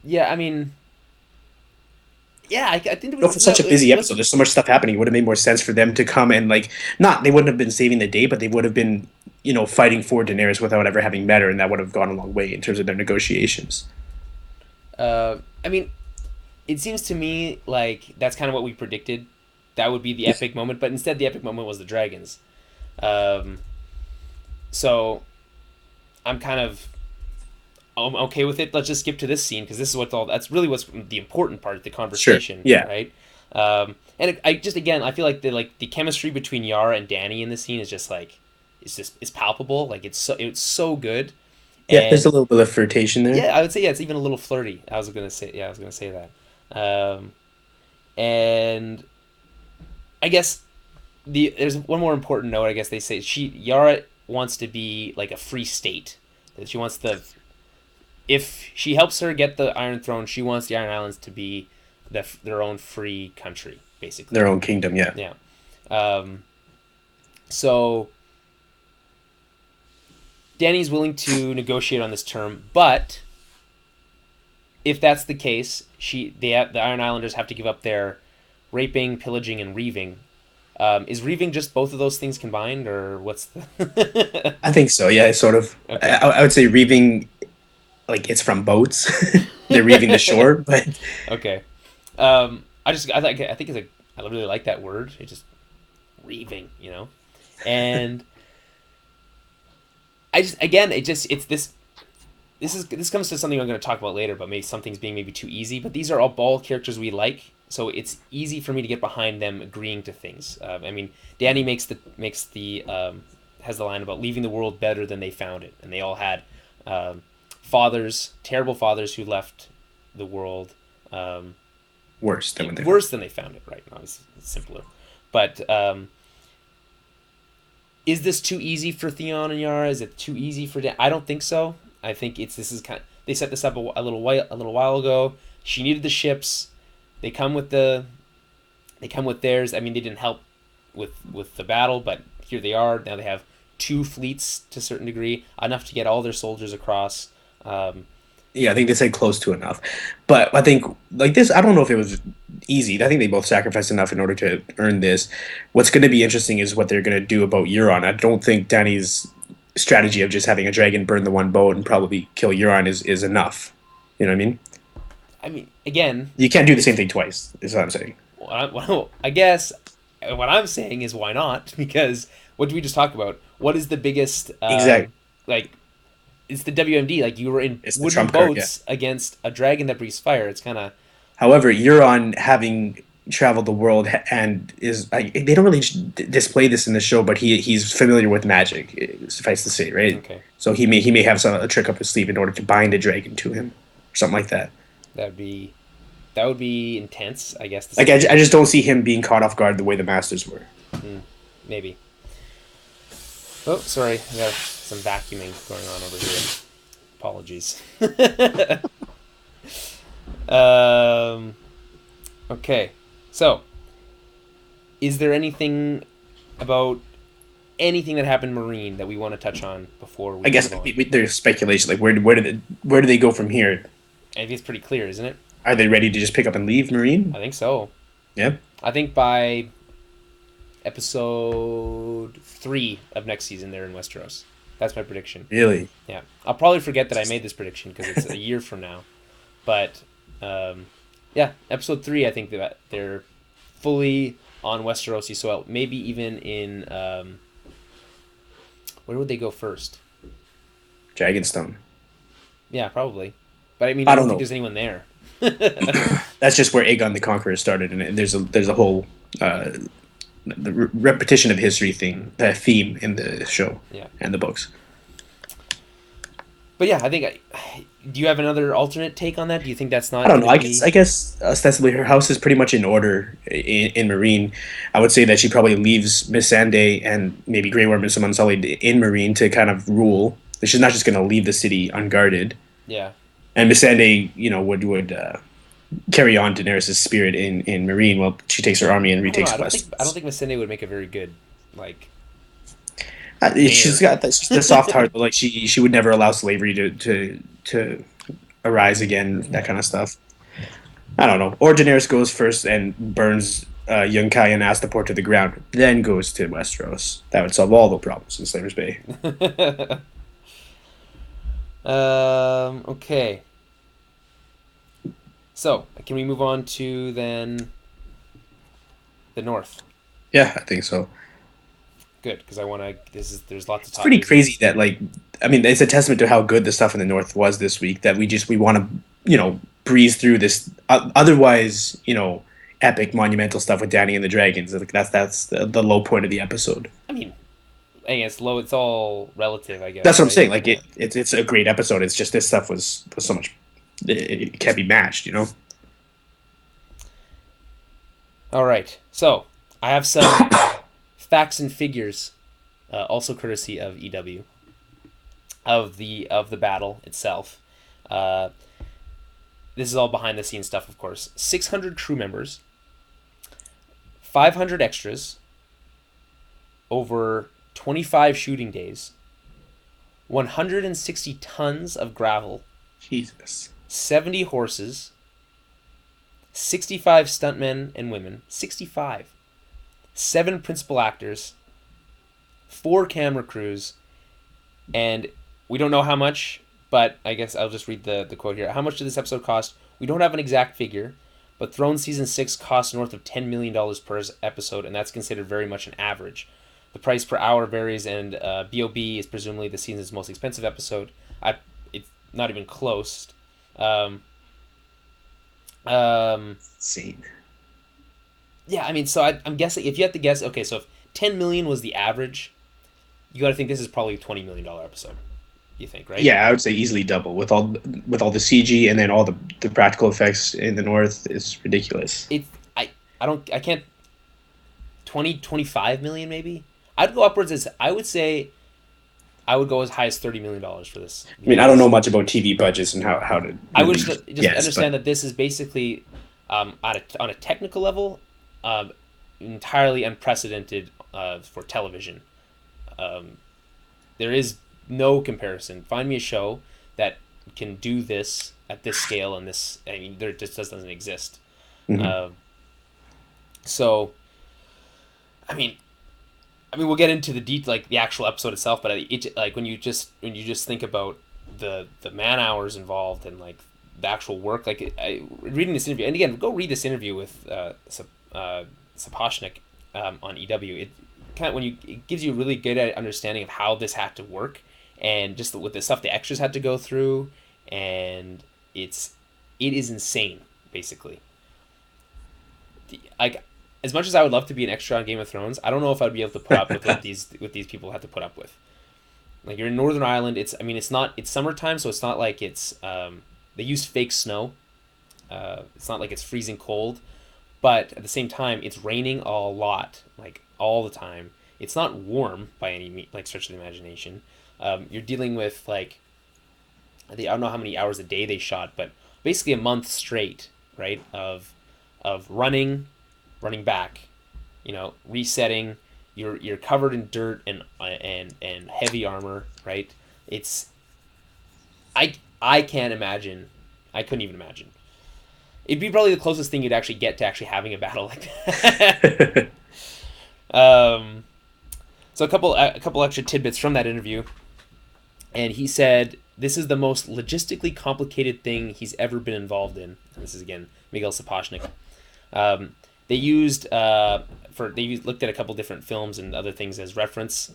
A: yeah, I mean, yeah, I think it was,
C: for such a busy episode, there's so much stuff happening. It would have made more sense for them to come and, like, they wouldn't have been saving the day, but they would have been, you know, fighting for Daenerys without ever having met her, and that would have gone a long way in terms of their negotiations.
A: I mean, it seems to me like that's kind of what we predicted. That would be the epic moment, but instead the epic moment was the dragons. So I'm okay with it. Let's just skip to this scene, because this is that's really what's the important part of the conversation.
C: Sure. Yeah.
A: Right. And I feel like the chemistry between Yara and Danny in this scene is just like, it's palpable. Like, it's so good.
C: Yeah, there's a little bit of flirtation there.
A: Yeah, I would say, yeah, it's even a little flirty. I was gonna say that. And I guess there's one more important note. I guess they say Yara wants to be like a free state. That she wants if she helps her get the Iron Throne, she wants the Iron Islands to be their own free country, basically.
C: Their own kingdom, yeah.
A: Yeah. So Danny's willing to negotiate on this term, but if that's the case, the Iron Islanders have to give up their raping, pillaging, and reaving. Is reaving just both of those things combined, or what's the?
C: I think so. Yeah, sort of. Okay. I would say reaving, like, it's from boats. They're reaving the shore, but
A: okay. I think I really like that word. It's just reaving, you know. And I just, again, it's this. This comes to something I'm going to talk about later, but maybe something's being maybe too easy. But these are all ball characters we like, so it's easy for me to get behind them agreeing to things. I mean, Danny has the line about leaving the world better than they found it, and they all had terrible fathers who left the world
C: Worse than
A: they found it. Right? Obviously, it's simpler, but is this too easy for Theon and Yara? Is it too easy for Dan? I don't think so. I think they set this up a little while ago. She needed the ships. They come with theirs. I mean, they didn't help with the battle, but here they are. Now they have 2 fleets to a certain degree, enough to get all their soldiers across.
C: Yeah, I think they said close to enough. But I think, like this, I don't know if it was easy. I think they both sacrificed enough in order to earn this. What's going to be interesting is what they're going to do about Euron. I don't think Danny's strategy of just having a dragon burn the one boat and probably kill Euron is enough. You know what I mean?
A: I mean, again...
C: You can't do the same thing twice, is what I'm saying.
A: Well, I guess what I'm saying is why not? Because what did we just talk about? What is the biggest...
C: Exactly.
A: Like, it's the WMD. Like, you were in wooden boats
C: card, yeah,
A: against a dragon that breathes fire. It's kind of...
C: However, Euron having traveled the world and is... they don't really display this in the show, but he's familiar with magic, suffice to say, right?
A: Okay.
C: So he may have a trick up his sleeve in order to bind a dragon to him, or something like that.
A: That would be intense, I guess.
C: Like, I just don't see him being caught off guard the way the Masters were.
A: Maybe. Oh, sorry. I got some vacuuming going on over here. Apologies. Okay. So, is there anything that happened Marine that we want to touch on before we...
C: I guess there's speculation. Like, where do they go from here?
A: I think it's pretty clear, isn't it?
C: Are they ready to just pick up and leave Marine?
A: I think so.
C: Yeah.
A: I think by episode 3 of next season, they're in Westeros. That's my prediction.
C: Really?
A: Yeah. I'll probably forget that I made this prediction because it's a year from now. But, yeah, episode 3, I think that they're fully on Westerosi soil. Maybe even in... where would they go first?
C: Dragonstone.
A: Yeah, probably. But I mean, I don't think there's anyone there.
C: That's just where Aegon the Conqueror started, and there's a whole the repetition of history theme in the show,
A: yeah,
C: and the books.
A: But yeah, I think. Do you have another alternate take on that? Do you think that's not?
C: I don't know. I guess ostensibly her house is pretty much in order in Marine. I would say that she probably leaves Missandei and maybe Grey Worm and some Unsullied in Marine to kind of rule. She's not just going to leave the city unguarded.
A: Yeah. And
C: Missandei, would carry on Daenerys' spirit in Marine while she takes her army and retakes West.
A: I don't think Missandei would make a very good,
C: she's got the soft heart, but like she would never allow slavery to arise again, that kind of stuff. I don't know. Or Daenerys goes first and burns young Kai and Astapor to the ground, then goes to Westeros. That would solve all the problems in Slaver's Bay.
A: Okay. So, can we move on to then the north?
C: Yeah, I think so.
A: Good, because I want to. There's lots of.
C: It's pretty crazy that it's a testament to how good the stuff in the north was this week that we want to breeze through this otherwise epic monumental stuff with Danny and the dragons. That's the low point of the episode.
A: I mean, it's low. It's all relative, I guess.
C: That's what I'm saying. Like it's a great episode. It's just this stuff was so much. It can't be matched,
A: All right, so I have some facts and figures, also courtesy of EW, of the battle itself. This is all behind the scenes stuff, of course. 600 crew members, 500 extras, over 25 shooting days, 160 tons of gravel,
C: Jesus,
A: 70 horses, 65 stuntmen and women, 65, 7 principal actors, 4 camera crews, and we don't know how much, but I guess I'll just read the quote here. How much did this episode cost? We don't have an exact figure, but Thrones Season 6 costs north of $10 million per episode, and that's considered very much an average. The price per hour varies, and BOB is presumably the season's most expensive episode. It's not even close. Um,
C: Insane.
A: yeah, I mean, so I'm guessing, if you have to guess, okay, so if 10 million was the average, you got to think this is probably a $20 million episode. You think, right?
C: Yeah, I would say easily double with all the CG and then all the practical effects in the north is ridiculous.
A: It's I can't 25 million maybe. I'd go upwards as I would say I would go as high as $30 million for this.
C: I mean, I don't know much about TV budgets and how to.
A: I would just
C: yes,
A: understand that this is basically on a technical level, entirely unprecedented for television. There is no comparison. Find me a show that can do this at this scale and this. I mean, there just doesn't exist.
C: Mm-hmm.
A: So, I mean, we'll get into like the actual episode itself, but like when you just think about the man hours involved and like the actual work, like reading this interview, and again, go read this interview with Sapochnik on EW. It gives you a really good understanding of how this had to work, and just with the stuff the extras had to go through, and it is insane, basically. Like, as much as I would love to be an extra on Game of Thrones, I don't know if I'd be able to put up with what these people have to put up with. Like, you're in Northern Ireland. It's summertime, so it's not like it's they used fake snow. It's not like it's freezing cold, but at the same time, it's raining a lot, like all the time. It's not warm by any stretch of the imagination. You're dealing with I don't know how many hours a day they shot, but basically a month straight, right, of running back, resetting. You're covered in dirt and heavy armor, right? I can't imagine. I couldn't even imagine. It'd be probably the closest thing you'd actually get to actually having a battle like that. So a couple extra tidbits from that interview, and he said this is the most logistically complicated thing he's ever been involved in. And this is again Miguel Sapochnik. They looked at a couple different films and other things as reference.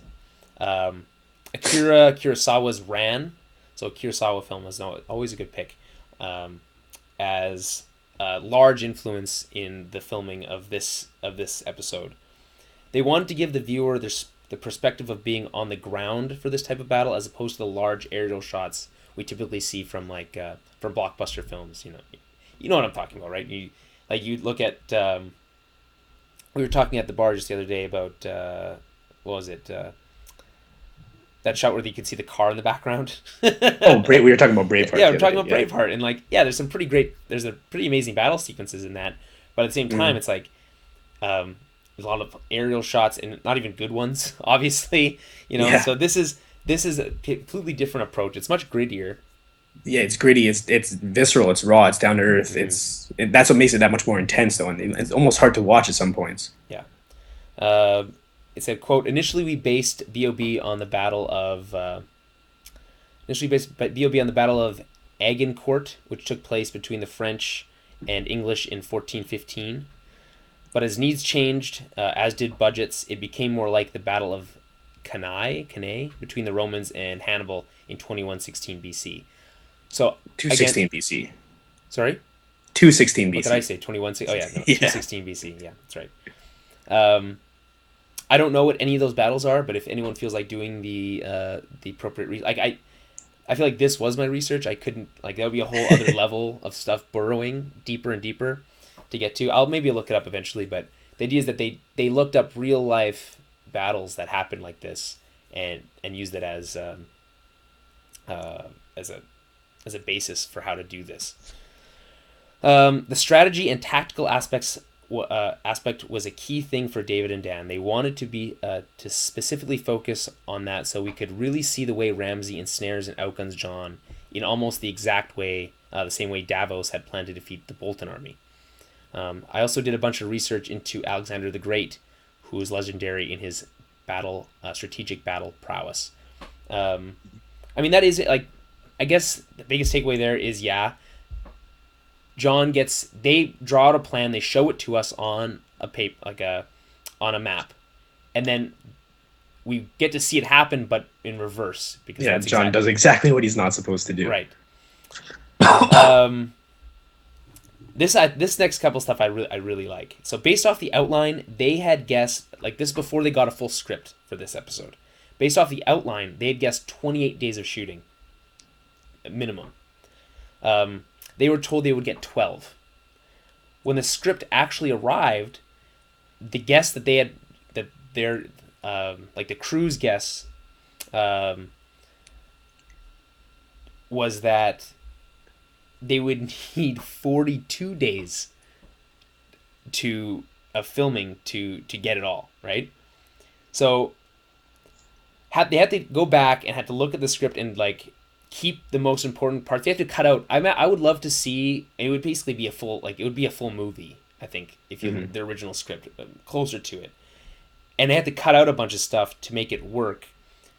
A: Akira Kurosawa's Ran, so a Kurosawa film was always a good pick, as a large influence in the filming of this episode. They wanted to give the viewer the perspective of being on the ground for this type of battle, as opposed to the large aerial shots we typically see from from blockbuster films. You know what I'm talking about, right? You look at. We were talking at the bar just the other day about what was it? That shot where you could see the car in the background.
C: Oh, we were talking about Braveheart.
A: Yeah, we're talking about Braveheart, and there's some there's a pretty amazing battle sequences in that, but at the same time, it's like there's a lot of aerial shots and not even good ones, obviously.
C: Yeah.
A: So this is a completely different approach. It's much grittier.
C: Yeah, it's gritty. It's visceral. It's raw. It's down to earth. That's what makes it that much more intense, though, and it's almost hard to watch at some points.
A: Yeah. It said, quote, initially we based BOB on the Battle of Agincourt, which took place between the French and English in 1415. But as needs changed, as did budgets, it became more like the Battle of Cannae between the Romans and Hannibal in 2116 BC. So
C: 216 BC.
A: Sorry?
C: 216 BC.
A: What did I say? 2116? Oh, yeah. No,
C: Yeah.
A: 216 BC. Yeah, that's right. I don't know what any of those battles are, but if anyone feels like doing the appropriate I feel like this was my research. I couldn't that would be a whole other level of stuff, burrowing deeper and deeper to get to. I'll maybe look it up eventually, but the idea is that they looked up real life battles that happened like this and used it as a basis for how to do this. The strategy and tactical aspect was a key thing for David and Dan. They wanted to specifically focus on that, so we could really see the way Ramsey ensnares and outguns Jon in almost the exact way, the same way Davos had planned to defeat the Bolton army. I also did a bunch of research into Alexander the Great, who is legendary in his strategic battle prowess. That is I guess the biggest takeaway there is, they draw out a plan, they show it to us on a paper, on a map, and then we get to see it happen, but in reverse, because
C: Yeah, John does exactly what he's not supposed to do.
A: Right. This next couple stuff I really like. So based off the outline, they had guessed, like this before they got a full script for this episode. Based off the outline, they had guessed 28 days of shooting, minimum. They were told they would get 12. When the script actually arrived, the guess that they had, that their like the crew's guess, was that they would need 42 days of filming to get it all, right? So they had to go back and had to look at the script and like keep the most important parts. They have to cut out. I would love to see. It would basically be a full movie. I think if you the original script closer to it, and they had to cut out a bunch of stuff to make it work,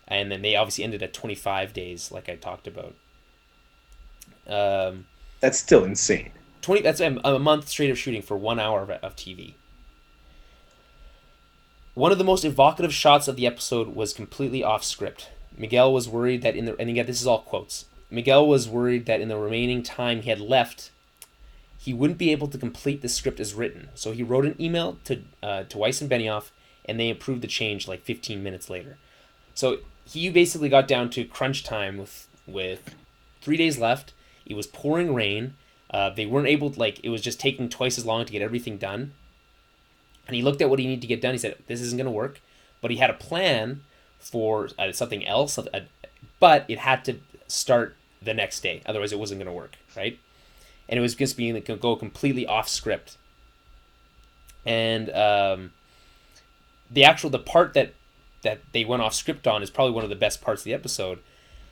A: and then they obviously ended at 25 days, like I talked about.
C: That's still insane.
A: That's a month straight of shooting for 1 hour of TV. One of the most evocative shots of the episode was completely off script. Miguel was worried that and again, this is all quotes. Miguel was worried that in the remaining time he had left, he wouldn't be able to complete the script as written. So he wrote an email to Weiss and Benioff, and they approved the change like 15 minutes later. So he basically got down to crunch time with 3 days left. It was pouring rain. They weren't able to, it was just taking twice as long to get everything done. And he looked at what he needed to get done. He said, this isn't going to work. But he had a plan for something else, but it had to start the next day. Otherwise, it wasn't going to work, right? And it was just being to go completely off script. And the part that they went off script on is probably one of the best parts of the episode.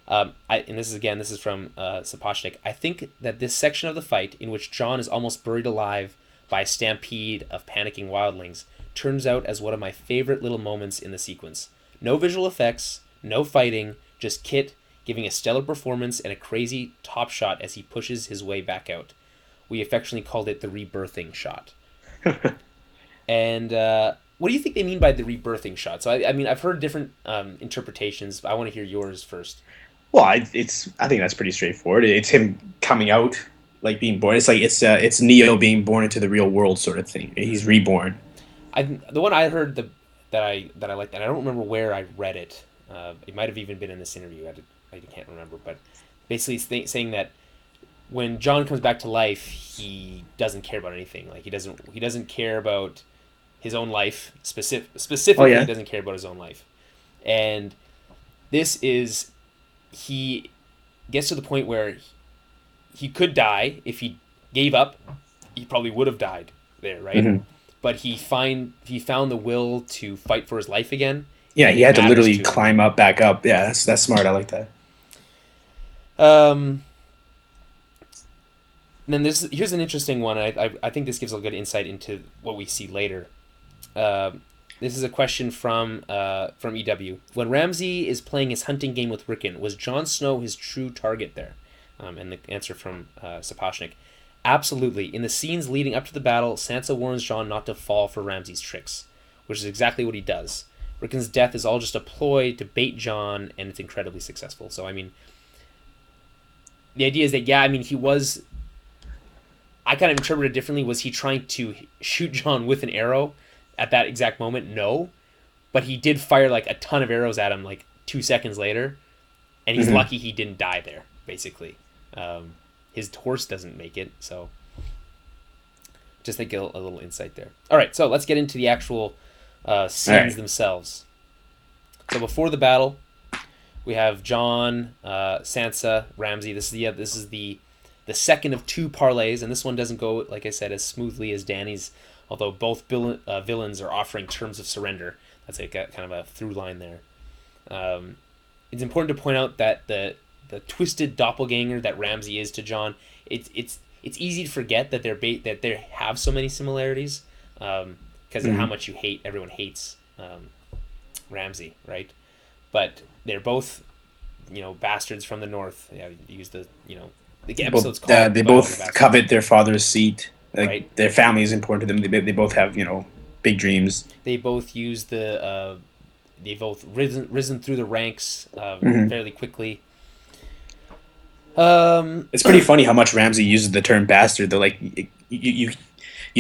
A: And this is from Sapochnik. I think that this section of the fight, in which Jon is almost buried alive by a stampede of panicking wildlings, turns out as one of my favorite little moments in the sequence. No visual effects, no fighting, just Kit giving a stellar performance and a crazy top shot as he pushes his way back out. We affectionately called it the rebirthing shot. And what do you think they mean by the rebirthing shot? So I mean, I've heard different interpretations, but I want to hear yours first.
C: Well, I think that's pretty straightforward. It's him coming out, like being born. It's like it's Neo being born into the real world sort of thing. He's reborn.
A: The one I heard that I liked, and I don't remember where I read it. It might have even been in this interview. I can't remember, but basically saying that when Jon comes back to life, he doesn't care about anything. Like he doesn't care about his own life. Specifically, He doesn't care about his own life. And this is, he gets to the point where he could die. If he gave up, he probably would have died there, right? Mm-hmm. But he found the will to fight for his life again.
C: Yeah, he had to literally climb back up. Yeah, that's smart. I like that.
A: Then here's an interesting one. I think this gives a good insight into what we see later. This is a question from EW. When Ramsey is playing his hunting game with Rickon, was Jon Snow his true target there? And the answer from Sapochnik. Absolutely. In the scenes leading up to the battle, Sansa warns Jon not to fall for Ramsey's tricks, which is exactly what he does. Rickon's death is all just a ploy to bait Jon, and it's incredibly successful. So, I mean, the idea is that, he was... I kind of interpreted it differently. Was he trying to shoot Jon with an arrow at that exact moment? No. But he did fire, a ton of arrows at him, 2 seconds later, and he's lucky he didn't die there, basically. His horse doesn't make it, so just think a little insight there. All right, so let's get into the actual scenes themselves. So before the battle, we have Jon, Sansa, Ramsey. This is the second of two parlays, and this one doesn't go, like I said, as smoothly as Danny's, although both villains are offering terms of surrender. That's kind of a through line there. It's important to point out that the twisted doppelganger that Ramsey is to Jon, it's easy to forget that they have so many similarities because of how much everyone hates Ramsey, right? But they're both, bastards from the north. Yeah, use the episode's called.
C: They both covet their father's seat.
A: Right.
C: Their family is important to them. They both have big dreams.
A: They both use the they've both risen through the ranks fairly quickly.
C: It's pretty funny how much Ramsey uses the term bastard. Though, like you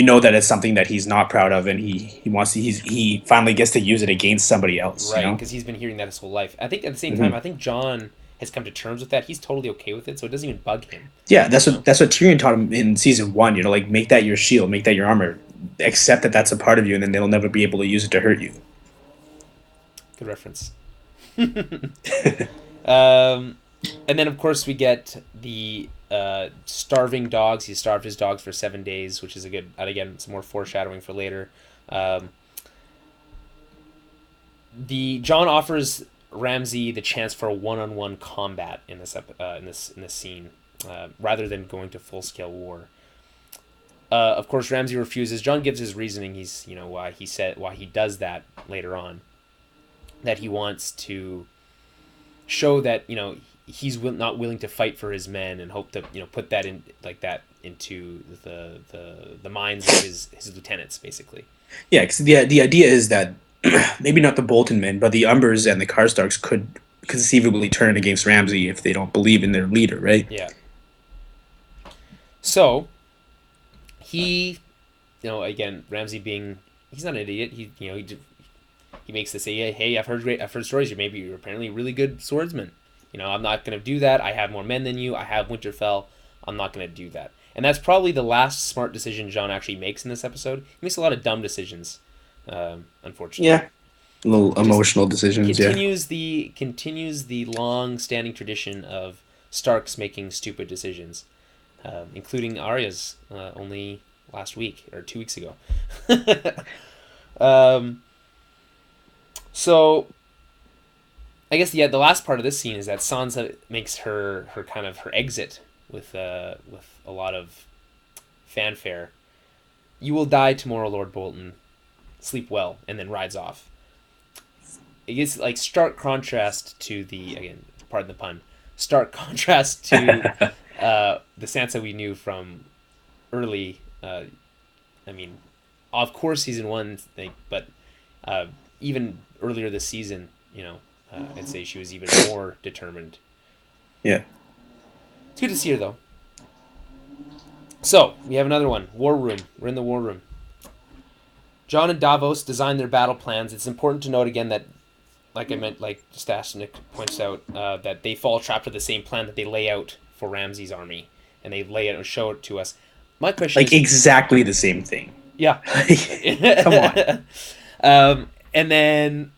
C: know that it's something that he's not proud of, and he finally gets to use it against somebody else,
A: right? Because he's been hearing that his whole life. I think at the same time, I think Jon has come to terms with that. He's totally okay with it, so it doesn't even bug him.
C: Yeah, that's what Tyrion taught him in season 1. Like, make that your shield, make that your armor, accept that that's a part of you, and then they'll never be able to use it to hurt you.
A: Good reference. And then, of course, we get the starving dogs. He starved his dogs for 7 days, which is a good, and again, some more foreshadowing for later. Jon offers Ramsey the chance for a one-on-one combat in this scene, rather than going to full-scale war. Of course, Ramsey refuses. Jon gives his reasoning. He's why he does that later on. That he wants to show that he's not willing to fight for his men, and hope to put that in like that into the minds of his lieutenants, basically. Yeah,
C: because the idea is that maybe not the Bolton men, but the Umbers and the Karstarks could conceivably turn against Ramsey if they don't believe in their leader, right?
A: Yeah. So he, again, Ramsey he's not an idiot. He makes this say, hey, I've heard stories. You're apparently a really good swordsman. I'm not going to do that. I have more men than you. I have Winterfell. I'm not going to do that. And that's probably the last smart decision Jon actually makes in this episode. He makes a lot of dumb decisions, unfortunately.
C: Yeah, little emotional decisions.
A: Continues the long-standing tradition of Starks making stupid decisions, including Arya's only last week or 2 weeks ago. So I guess the last part of this scene is that Sansa makes her kind of her exit with a lot of fanfare. You will die tomorrow, Lord Bolton. Sleep well, and then rides off. It gets like stark contrast to pardon the pun, stark contrast to the Sansa we knew from early. Of course, season 1 thing, but even earlier this season, I'd say she was even more determined.
C: Yeah.
A: It's good to see her, though. So, we have another one. War room. We're in the war room. Jon and Davos design their battle plans. It's important to note again that, like Stasnik points out, that they fall trapped with the same plan that they lay out for Ramsey's army. And they lay it and show it to us. My question is...
C: exactly the same thing.
A: Yeah.
C: Come on.
A: And then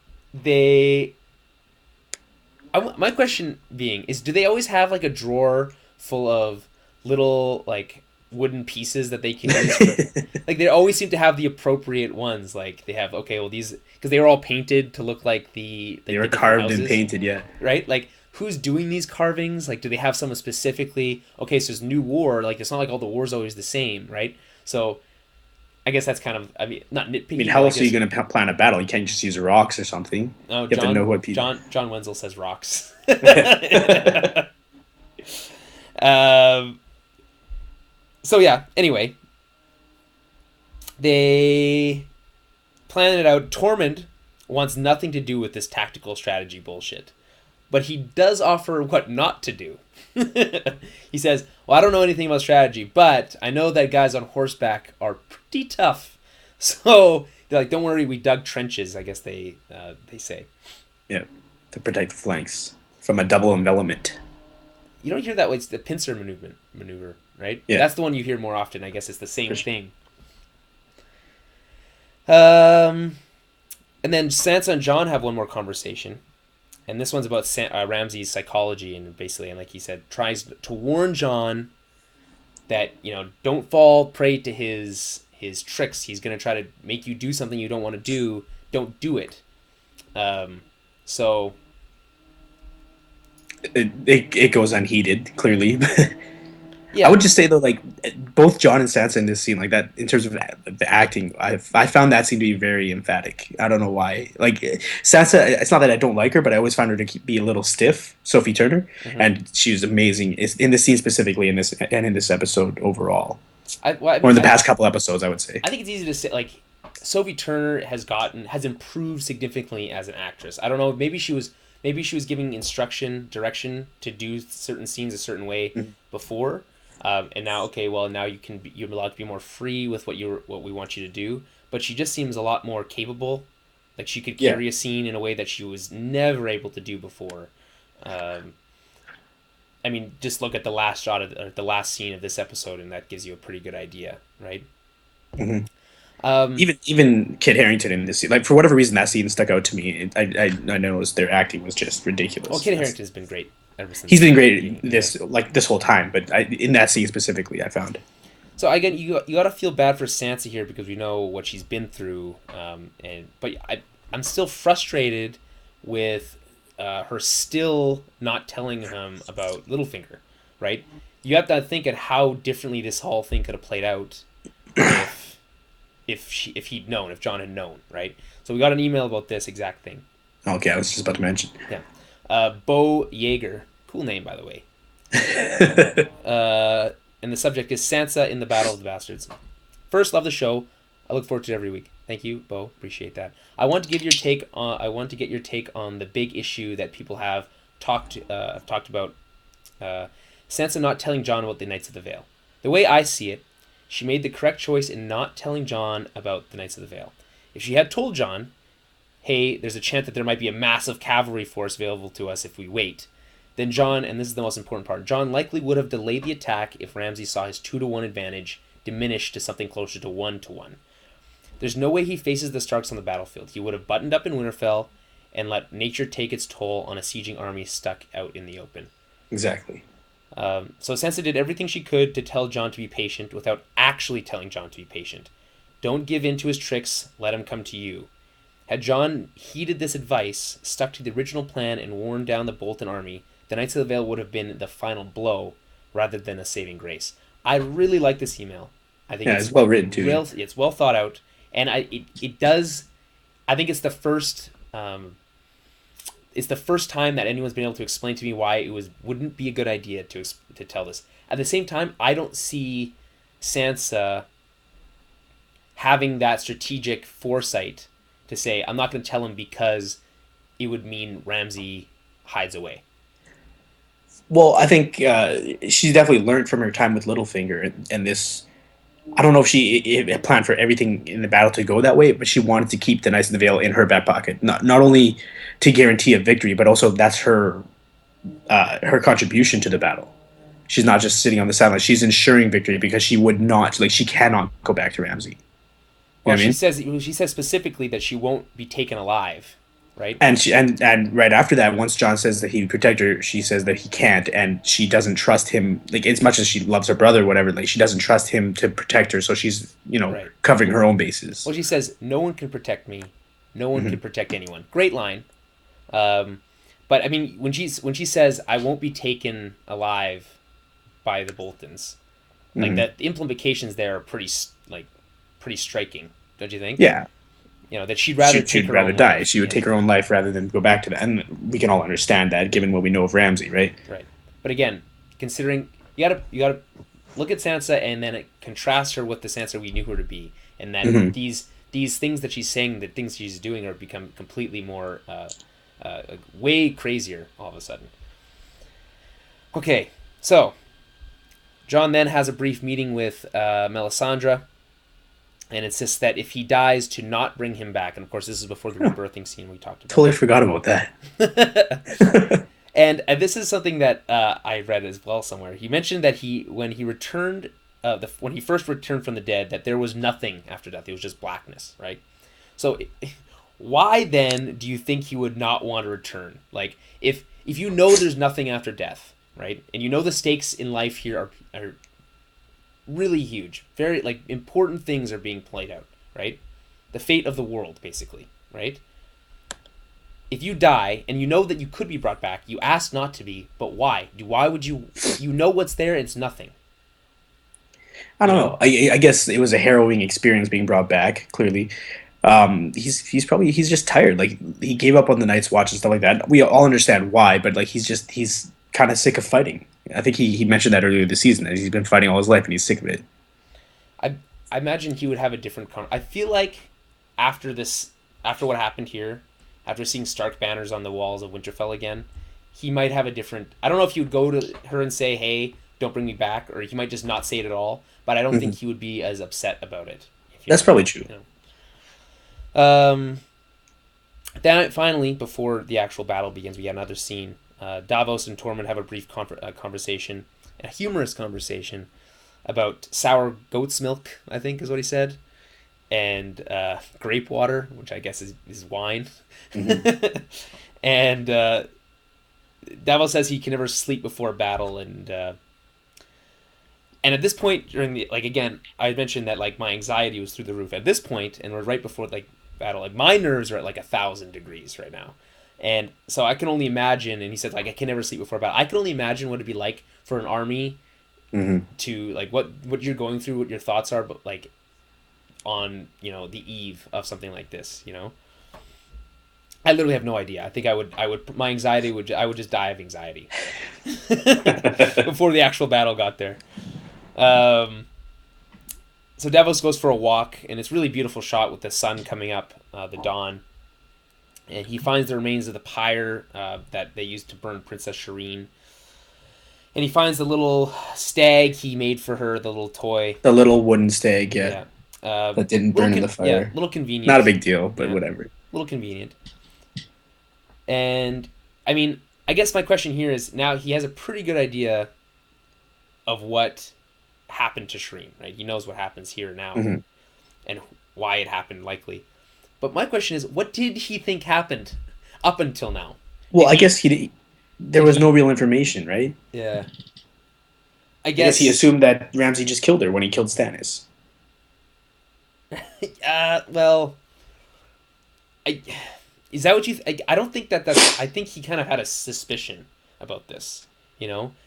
A: my question being is, do they always have like a drawer full of little like wooden pieces that they can use? Like they always seem to have the appropriate ones. Like they have these because they were all painted to look like they
C: were carved and painted, yeah.
A: Right? Like who's doing these carvings? Like do they have someone specifically? Okay, so it's new war. Like it's not like all the war's always the same, right? So I guess that's kind of, not nitpicky.
C: How else are you going to plan a battle? You can't just use rocks or something.
A: Oh,
C: you have to know what people...
A: John Wenzel says rocks. So yeah, anyway. They plan it out. Tormund wants nothing to do with this tactical strategy bullshit. But he does offer what not to do. He says, well, I don't know anything about strategy, but I know that guys on horseback are pretty tough. So they're like, don't worry, we dug trenches, I guess they say.
C: Yeah, to protect the flanks from a double envelopment.
A: You don't hear that way. It's the pincer maneuver, right?
C: Yeah.
A: That's the one you hear more often. I guess it's the same thing. And then Sansa and Jon have one more conversation. And this one's about Ramsey's psychology, and basically, and like he said, tries to warn Jon that, don't fall prey to his tricks. He's going to try to make you do something you don't want to do. Don't do it. So...
C: It goes unheeded, clearly.
A: Yeah.
C: I would just say, though, like, both Jon and Sansa in this scene, like that, in terms of the acting, I found that scene to be very emphatic. I don't know why. Like, Sansa, it's not that I don't like her, but I always found her to be a little stiff, Sophie Turner, and she was amazing in this scene specifically, in this episode overall. Or in the past couple episodes, I would say.
A: I think it's easy to say, like, Sophie Turner has improved significantly as an actress. I don't know. Maybe she was giving direction to do certain scenes a certain way before, and now now you're allowed to be more free with what we want you to do. But she just seems a lot more capable. Like she could carry a scene in a way that she was never able to do before. I mean, just look at the last the last scene of this episode, and that gives you a pretty good idea, right?
C: Even Kit Harington in this scene, like for whatever reason, that scene stuck out to me. I noticed their acting was just ridiculous.
A: Well, Kit Harington's been great ever since.
C: He's been great this whole time, but in that scene specifically, I found.
A: So again, you got to feel bad for Sansa here because we know what she's been through, but I'm still frustrated with her still not telling him about Littlefinger, right? You have to think at how differently this whole thing could have played out if John had known, right? So we got an email about this exact thing.
C: Okay, I was just about to mention.
A: Yeah, Bo Yeager, cool name by the way. And the subject is Sansa in the Battle of the Bastards. First, love the show. I look forward to it every week. Thank you, Bo. Appreciate that. I want to get your take on the big issue that people have talked about. Sansa not telling Jon about the Knights of the Vale. The way I see it, she made the correct choice in not telling Jon about the Knights of the Vale. If she had told Jon, hey, there's a chance that there might be a massive cavalry force available to us if we wait, then Jon, and this is the most important part, Jon likely would have delayed the attack if Ramsey saw his 2-to-1 advantage diminish to something closer to 1-to-1. There's no way he faces the Starks on the battlefield. He would have buttoned up in Winterfell and let nature take its toll on a sieging army stuck out in the open.
C: Exactly.
A: So Sansa did everything she could to tell Jon to be patient without actually telling Jon to be patient. Don't give in to his tricks, let him come to you. Had Jon heeded this advice, stuck to the original plan, and worn down the Bolton army, the Knights of the Vale would have been the final blow rather than a saving grace. I really like this email. I think
C: it's well written too.
A: It's well thought out, and it does. I think it's the first. It's the first time that anyone's been able to explain to me why it wouldn't be a good idea to tell this. At the same time, I don't see Sansa having that strategic foresight to say, I'm not going to tell him because it would mean Ramsey hides away.
C: Well, I think she's definitely learned from her time with Littlefinger, and this. I don't know if she planned for everything in the battle to go that way, but she wanted to keep the Knights of the Vale in her back pocket, not only to guarantee a victory, but also that's her contribution to the battle. She's not just sitting on the sideline; she's ensuring victory because she cannot go back to Ramsey.
A: Well, she says specifically that she won't be taken alive. Right.
C: And right after that, once Jon says that he would protect her, she says that he can't, and she doesn't trust him. Like, as much as she loves her brother, or whatever, like she doesn't trust him to protect her. So she's covering her own bases.
A: Well, she says, "No one can protect me. No one can protect anyone." Great line. But I mean, when she says, "I won't be taken alive by the Boltons," like that, the implications there are pretty striking, don't you think?
C: Yeah.
A: That she'd rather
C: die. She would take her own life rather than go back to that. And we can all understand that, given what we know of Ramsey, right?
A: Right. But again, considering you gotta look at Sansa and then contrast her with the Sansa we knew her to be, and that these things that she's saying, the things she's doing, are become completely more way crazier all of a sudden. Okay, so Jon then has a brief meeting with Melisandre. And insists that if he dies, to not bring him back. And of course, this is before the rebirthing scene we talked about.
C: Totally forgot about that.
A: And this is something that I read as well somewhere. He mentioned that when he first returned from the dead, that there was nothing after death. It was just blackness, right? So why then do you think he would not want to return? Like, if you know there's nothing after death, right? And you know the stakes in life here are really huge, very important things are being played out, right? The fate of the world, basically, right? If you die and you know that you could be brought back, you ask not to be, but why? Why would you? You know what's there, it's nothing.
C: I don't know. I guess it was a harrowing experience being brought back. Clearly, he's just tired. Like, he gave up on the Night's Watch and stuff like that. We all understand why, but he's kind of sick of fighting. I think he mentioned that earlier this season, that he's been fighting all his life and he's sick of it.
A: I imagine he would have a different I feel like after what happened here, after seeing Stark banners on the walls of Winterfell again, he might have a different. I don't know if he would go to her and say, "Hey, don't bring me back," or he might just not say it at all. But I don't think he would be as upset about it.
C: That's probably true.
A: You know. Then finally, before the actual battle begins, we get another scene. Davos and Tormund have a brief conversation, a humorous conversation about sour goat's milk, I think is what he said, and grape water, which I guess is wine. And Davos says he can never sleep before a battle, and at this point during the again, I mentioned that my anxiety was through the roof at this point, and we're right before battle. My nerves are at 1,000 degrees right now. And so I can only imagine, and he said, I can never sleep before a battle. I can only imagine what it'd be like for an army to, what you're going through, what your thoughts are, but, on, the eve of something like this, I literally have no idea. I think I would, my anxiety I would just die of anxiety before the actual battle got there. So Davos goes for a walk, and it's a really beautiful shot with the sun coming up, the dawn. And he finds the remains of the pyre that they used to burn Princess Shireen. And he finds the little stag he made for her, the little toy.
C: The little wooden stag, yeah. That didn't burn in the fire.
A: Yeah, a little convenient.
C: Not a big deal, but whatever.
A: A little convenient. And, I mean, I guess my question here is, now he has a pretty good idea of what happened to Shireen, right? He knows what happens here now and why it happened, likely. But my question is, what did he think happened up until now?
C: Well, I guess there was no real information, right?
A: Yeah.
C: I guess he assumed that Ramsey just killed her when he killed Stannis.
A: Well, is that what you... I don't think that's... I think he kind of had a suspicion about this,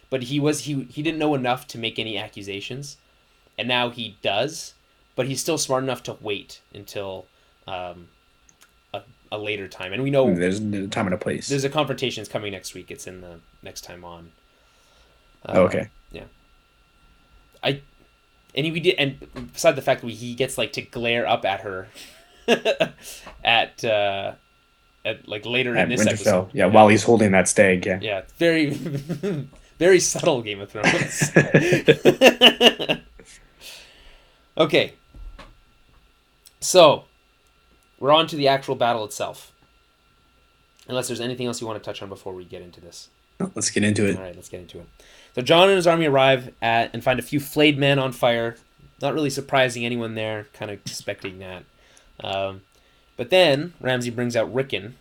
A: But he didn't know enough to make any accusations, and now he does. But he's still smart enough to wait until a later time, and we know
C: there's a time and a place.
A: There's a confrontation that's coming next week. It's in the next time on.
C: Okay.
A: Yeah. And beside the fact that he gets to glare up at her at later in this
C: Winterfell.
A: episode.
C: Yeah, while he's holding that stag. Yeah.
A: Yeah, very, very subtle Game of Thrones. Okay. So, we're on to the actual battle itself. Unless there's anything else you want to touch on before we get into this.
C: Let's get into it.
A: All right, let's get into it. So Jon and his army arrive and find a few flayed men on fire. Not really surprising anyone there. Kind of expecting that. But then Ramsey brings out Rickon.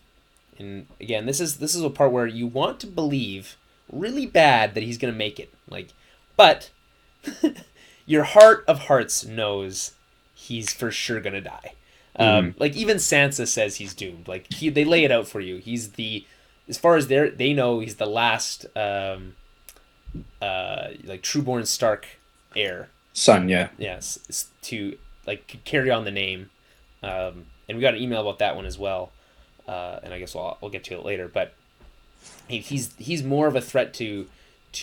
A: And again, this is a part where you want to believe really bad that he's going to make it. But your heart of hearts knows he's for sure going to die. Even Sansa says he's doomed. They lay it out for you. He's as far as they know, he's the last trueborn Stark heir.
C: Son, yeah.
A: Yes, to carry on the name. And we got an email about that one as well. And I guess we'll get to it later. But he's more of a threat to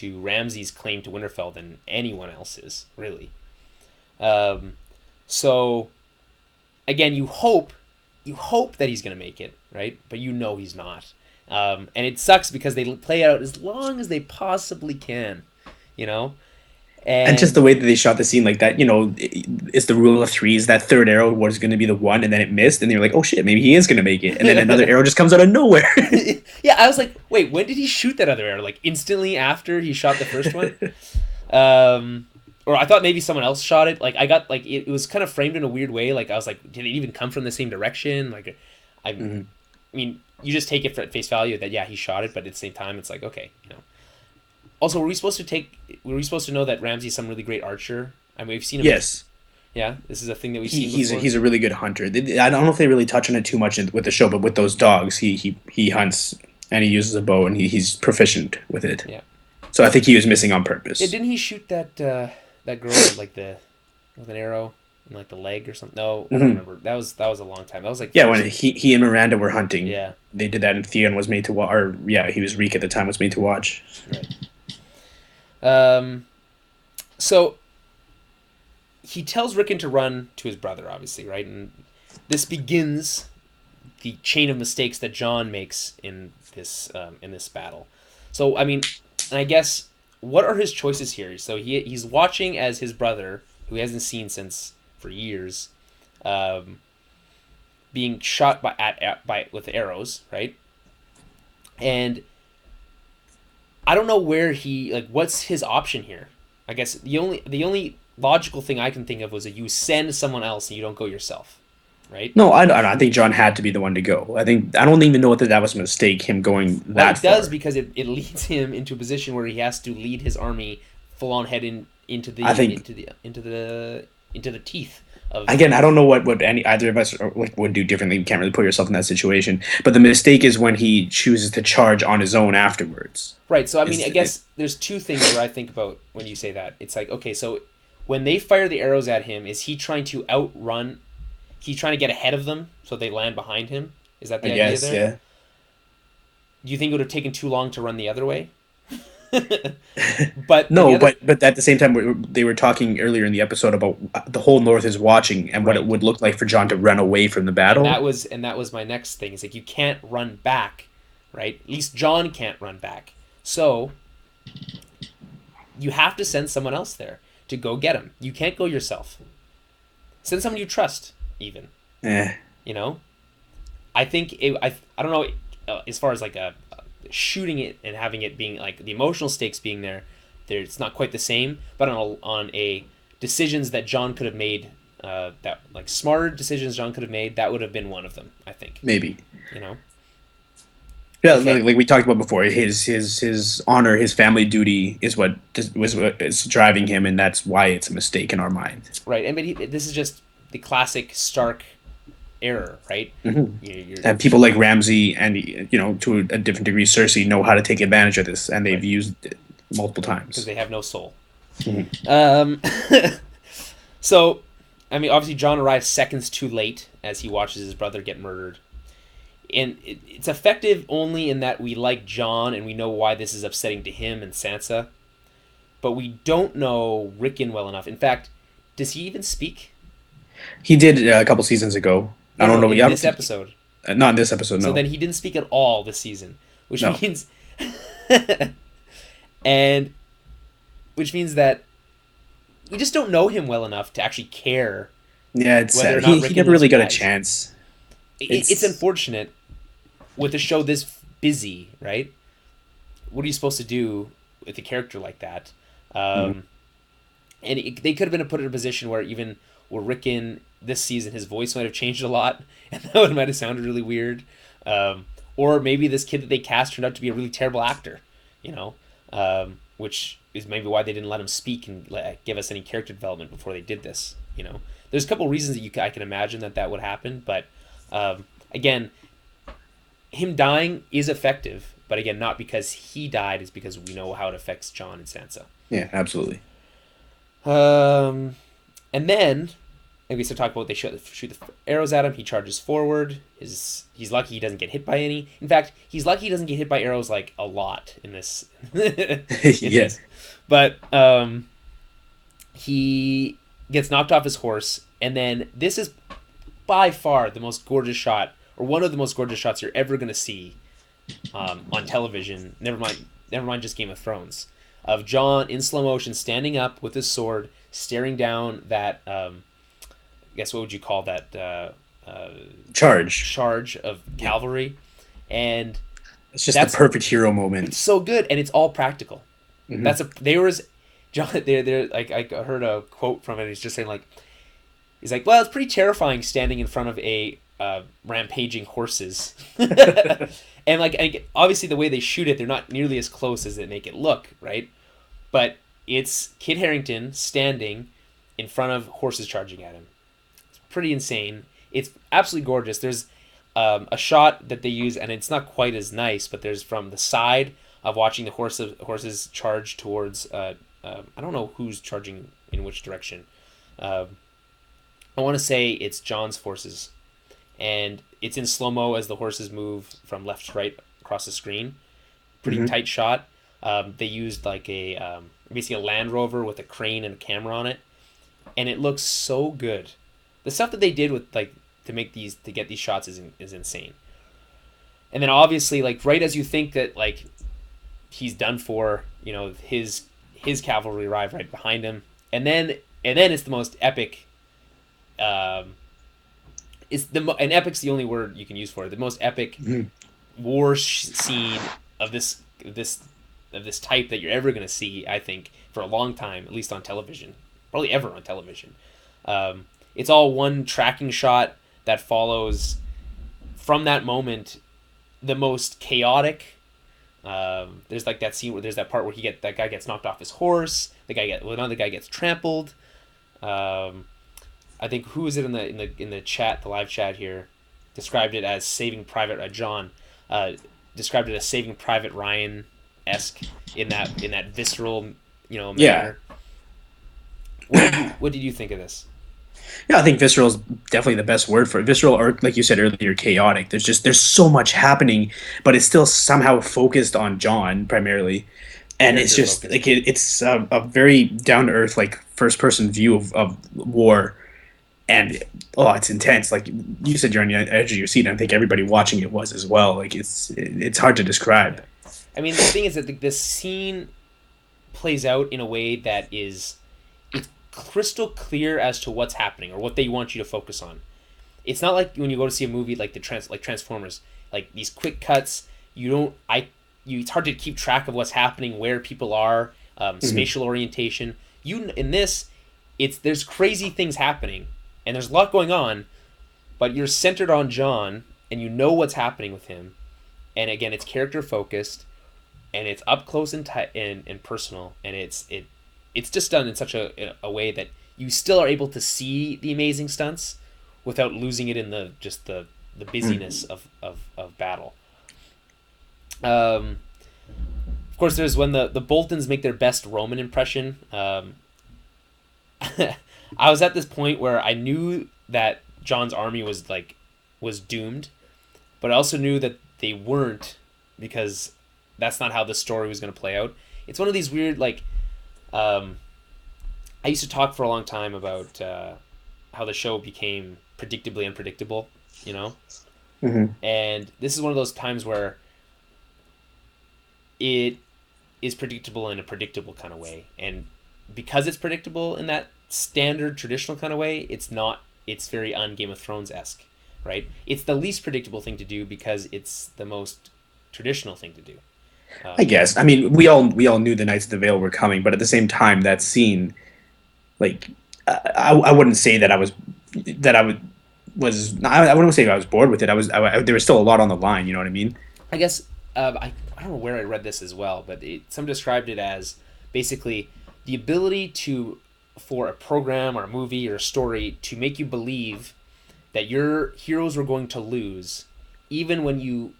A: Ramsay's claim to Winterfell than anyone else is, really. So again, you hope that he's going to make it, right? But he's not. And it sucks because they play out as long as they possibly can, And
C: just the way that they shot the scene like that, it's the rule of threes. That third arrow was going to be the one, and then it missed, and you're like, oh shit, maybe he is going to make it. And then another arrow just comes out of nowhere.
A: Yeah, I was like, wait, when did he shoot that other arrow? Instantly after he shot the first one? Or I thought maybe someone else shot it. I got, it was kind of framed in a weird way. I was like, did it even come from the same direction? I mean, you just take it for at face value that, yeah, he shot it, but at the same time, it's okay, Also, were we supposed to know that Ramsey's some really great archer? I mean, we've seen him.
C: Yes.
A: Yeah, this is a thing that we've seen before.
C: He's a really good hunter. I don't know if they really touch on it too much with the show, but with those dogs, he hunts and he uses a bow and he's proficient with it.
A: Yeah.
C: So I think he was missing on purpose.
A: Yeah, didn't he shoot that girl with an arrow in the leg or something? No, I don't remember. That was a long time. That was
C: when he and Miranda were hunting.
A: Yeah.
C: They did that, and Theon was made to watch. Or he was Reek at the time. Was made to watch.
A: Right. So he tells Rickon to run to his brother, obviously, right? And this begins the chain of mistakes that Jon makes in this battle. So I mean, and I guess what are his choices here? So he's watching as his brother, who he hasn't seen since for years, being shot by with arrows, right? And I don't know where what's his option here. I guess the only logical thing I can think of was that you send someone else and you don't go yourself, right?
C: No, I think Jon had to be the one to go. I don't even know whether that was a mistake, him going that
A: Well, it
C: far.
A: does because it leads him into a position where he has to lead his army full on head into the teeth of.
C: Again, I don't know what either of us would do differently. You can't really put yourself in that situation. But the mistake is when he chooses to charge on his own afterwards.
A: Right. So I mean, I guess there's two things where I think about when you say that. It's like, okay, so when they fire the arrows at him, is he trying to outrun? He's trying to get ahead of them so they land behind him. Is that the idea there?
C: Yeah.
A: Do you think it would have taken too long to run the other way? But
C: no, but at the same time, they were talking earlier in the episode about the whole North is watching and what it would look like for Jon to run away from the battle.
A: And that was my next thing. It's like you can't run back, right? At least Jon can't run back. So you have to send someone else there to go get him. You can't go yourself. Send someone you trust, even. You know, I think I don't know as far as like shooting it and having it being like the emotional stakes being there, it's not quite the same. But on a decisions that Jon could have made, that like smarter decisions Jon could have made, that would have been one of them. I think
C: maybe.
A: You know.
C: Yeah, okay. like we talked about before, his honor, his family duty is what is driving him, and that's why it's a mistake in our mind.
A: Right, and this is just the classic Stark error, right?
C: Mm-hmm. And people like Ramsey and to a different degree Cersei know how to take advantage of this, and they've used it multiple times
A: because they have no soul.
C: Mm-hmm.
A: So, I mean, obviously, Jon arrives seconds too late as he watches his brother get murdered. And it's effective only in that we like Jon and we know why this is upsetting to him and Sansa. But we don't know Rickon well enough. In fact, does he even speak?
C: He did a couple seasons ago. I don't know.
A: In this episode.
C: Not in this episode, no.
A: So then he didn't speak at all this season. Which means... which means that we just don't know him well enough to actually care.
C: Yeah, it's sad. He never really got a chance.
A: It's unfortunate with a show this busy, right? What are you supposed to do with a character like that? And they could have been put in a position where Rickon this season, his voice might have changed a lot, and that might have sounded really weird. Or maybe this kid that they cast turned out to be a really terrible actor, which is maybe why they didn't let him speak and give us any character development before they did this. There's a couple reasons that I can imagine that would happen, but again, him dying is effective, but again, not because he died, it's because we know how it affects Jon and Sansa.
C: Yeah, absolutely.
A: And then, like we started talking about, they shoot the arrows at him. He charges forward. He's lucky he doesn't get hit by any. In fact, he's lucky he doesn't get hit by arrows like a lot in this.
C: Yes.
A: But he gets knocked off his horse, and then this is by far the most gorgeous shot, or one of the most gorgeous shots you're ever going to see on television. Never mind just Game of Thrones. Of Jon in slow motion standing up with his sword, staring down that, I guess what would you call that? Charge of cavalry. And
C: it's just the perfect hero moment.
A: It's so good, and it's all practical.
C: Mm-hmm.
A: Jon, they're like, I heard a quote from it. He's just saying he's like, well, it's pretty terrifying standing in front of a rampaging horses. And obviously the way they shoot it, they're not nearly as close as they make it look, right? But it's Kit Harington standing in front of horses charging at him. It's pretty insane. It's absolutely gorgeous. There's a shot that they use, and it's not quite as nice, but there's from the side of watching the horses charge towards, I don't know who's charging in which direction. I want to say it's Jon's forces. And it's in slow-mo as the horses move from left to right across the screen. Pretty tight shot. They used basically a Land Rover with a crane and a camera on it. And it looks so good. The stuff that they did with to get these shots is insane. And then obviously, like, right as you think that, like, he's done for, you know, his cavalry arrive right behind him, and then it's the most epic. And epic's the only word you can use for it. The most epic war scene of this type that you're ever going to see, I think, for a long time, at least on television, probably ever on television. It's all one tracking shot that follows from that moment the most chaotic. There's like that scene where there's that part where that guy gets knocked off his horse. Another guy gets trampled. I think who is it in the chat, the live chat here, described it as Saving Private John, described it as Saving Private Ryan-esque in that visceral, you know, manner. Yeah. What did you think of this?
C: Yeah, I think visceral is definitely the best word for it. Visceral, or like you said earlier, chaotic. There's so much happening, but it's still somehow focused on John primarily, and it's just focused. Like it's a very down to earth, like first person view of war, and it's intense. Like you said, you're on the edge of your seat, and I think everybody watching it was as well. Like it's hard to describe.
A: I mean, the thing is that this scene plays out in a way that it's crystal clear as to what's happening or what they want you to focus on. It's not like when you go to see a movie like Transformers, like these quick cuts. It's hard to keep track of what's happening, where people are, spatial orientation. In this, there's crazy things happening and there's a lot going on, but you're centered on John and you know what's happening with him. And again, it's character focused and it's up close and personal, and it's just done in such a way that you still are able to see the amazing stunts without losing it in the busyness of battle. Of course, there's when the Boltons make their best Roman impression. I was at this point where I knew that John's army was doomed, but I also knew that they weren't, because that's not how the story was going to play out. It's one of these weird, like, I used to talk for a long time about how the show became predictably unpredictable, you know?
C: Mm-hmm.
A: And this is one of those times where it is predictable in a predictable kind of way. And because it's predictable in that standard traditional kind of way, it's very un-Game of Thrones-esque, right? It's the least predictable thing to do because it's the most traditional thing to do.
C: I guess. I mean, we all knew the Knights of the Vale were coming, but at the same time, that scene, like, I wouldn't say that I wouldn't say I was bored with it. There was still a lot on the line. You know what I mean?
A: I guess I don't know where I read this as well, but some described it as basically the ability for a program or a movie or a story to make you believe that your heroes were going to lose, even when you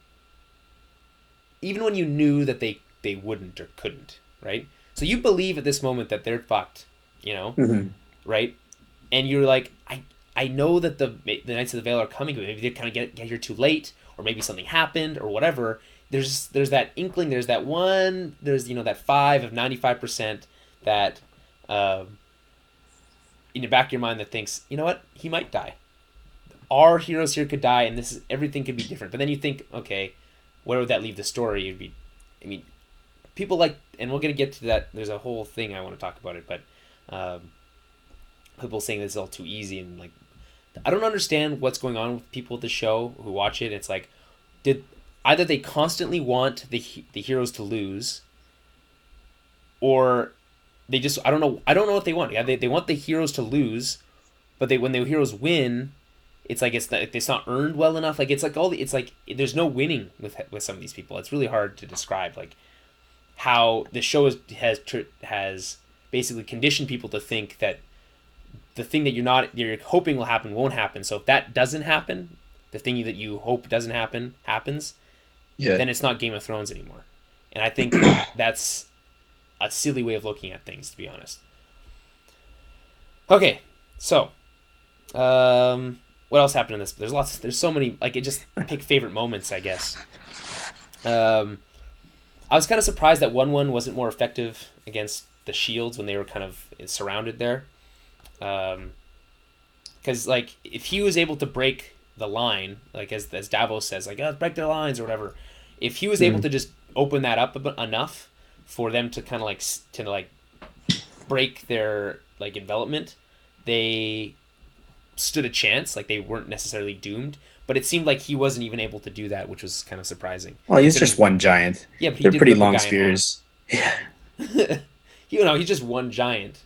A: knew that they wouldn't or couldn't, right? So you believe at this moment that they're fucked, you know, right? And you're like, I know that the Knights of the Vale are coming, but maybe they kind of get here too late, or maybe something happened, or whatever. There's that inkling. There's that one. There's that 5 of 95% that in the back of your mind that thinks, you know what, he might die. Our heroes here could die, and everything could be different. But then you think, okay, where would that leave the story? People like, and we're going to get to that. There's a whole thing I want to talk about it, but people saying this is all too easy, and like, I don't understand what's going on with people at the show who watch it. It's like, either they constantly want the heroes to lose, or they just, I don't know what they want. Yeah, they want the heroes to lose, but when the heroes win, it's like it's not earned well enough. Like, it's like there's no winning with some of these people. It's really hard to describe, like, how the show has basically conditioned people to think that the thing that you're hoping will happen won't happen. So if that doesn't happen, the thing that you hope doesn't happen happens, then it's not Game of Thrones anymore. And I think that's a silly way of looking at things, to be honest. Okay, so what else happened in this? There's so many, like, pick favorite moments, I guess. I was kind of surprised that 1-1 wasn't more effective against the shields when they were kind of surrounded there. Because, like, if he was able to break the line, like as Davos says, like, oh, break their lines or whatever. If he was able to just open that up enough for them to kind of like break their like envelopment, they stood a chance. Like they weren't necessarily doomed, but it seemed like he wasn't even able to do that, which was kind of surprising.
C: Well, he's just one giant.
A: Yeah, but
C: they're
A: did
C: pretty
A: rip a
C: long
A: guy in half.
C: spears. Yeah.
A: He's just one giant.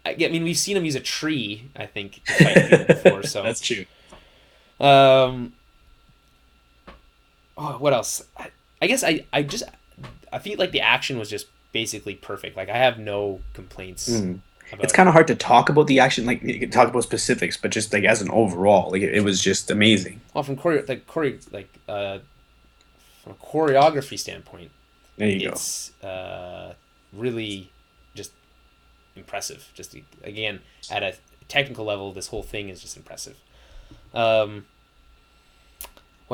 A: I mean, we've seen him use a tree, I think, to fight people before. So
C: That's true.
A: What else? I guess I feel like the action was just basically perfect. Like I have no complaints.
C: It's kind of hard to talk about the action, like you can talk about specifics, but just like as an overall, like it was just amazing.
A: Well, from from a choreography standpoint,
C: There you
A: it's really just impressive. Just again, at a technical level, this whole thing is just impressive. What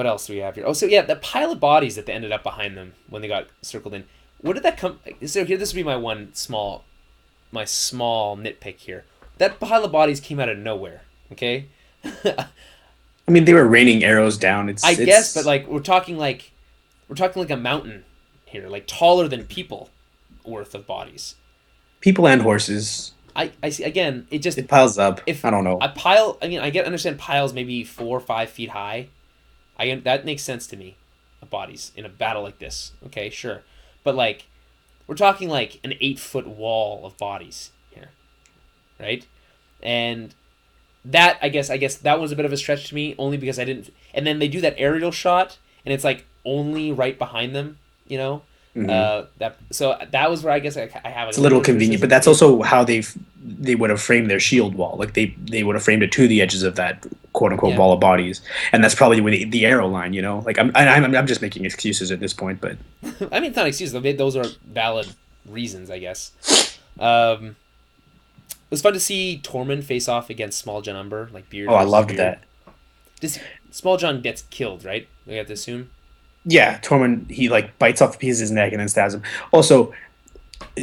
A: else do we have here? Oh, so yeah, the pile of bodies that they ended up behind them when they got circled in. Where did that come? So here, this would be my small nitpick here. That pile of bodies came out of nowhere. Okay.
C: I mean, they were raining arrows down.
A: I guess, but like we're talking like a mountain here, like taller than people worth of bodies.
C: People and horses.
A: I see. Again, it
C: piles up.
A: If
C: I don't know.
A: A pile. I mean, understand piles maybe 4 or 5 feet high. That makes sense to me. Of bodies in a battle like this. Okay, sure, but like we're talking like an 8-foot wall of bodies here, right? And that I guess that was a bit of a stretch to me, only because I didn't. And then they do that aerial shot, and it's like only right behind them, you know. That was where I guess I have.
C: It's a little convenient, but that's also how they would have framed their shield wall. Like they would have framed it to the edges of that quote unquote wall of bodies, and that's probably where the arrow line. You know, like I'm just making excuses at this point, but
A: I mean, it's not excuses. Those are valid reasons, I guess. It was fun to see Tormund face off against Small John Umber, like Beard.
C: Oh, I loved that.
A: Small John gets killed, right? We have to assume.
C: Yeah, Tormund, he like bites off a piece of his neck and then stabs him. Also,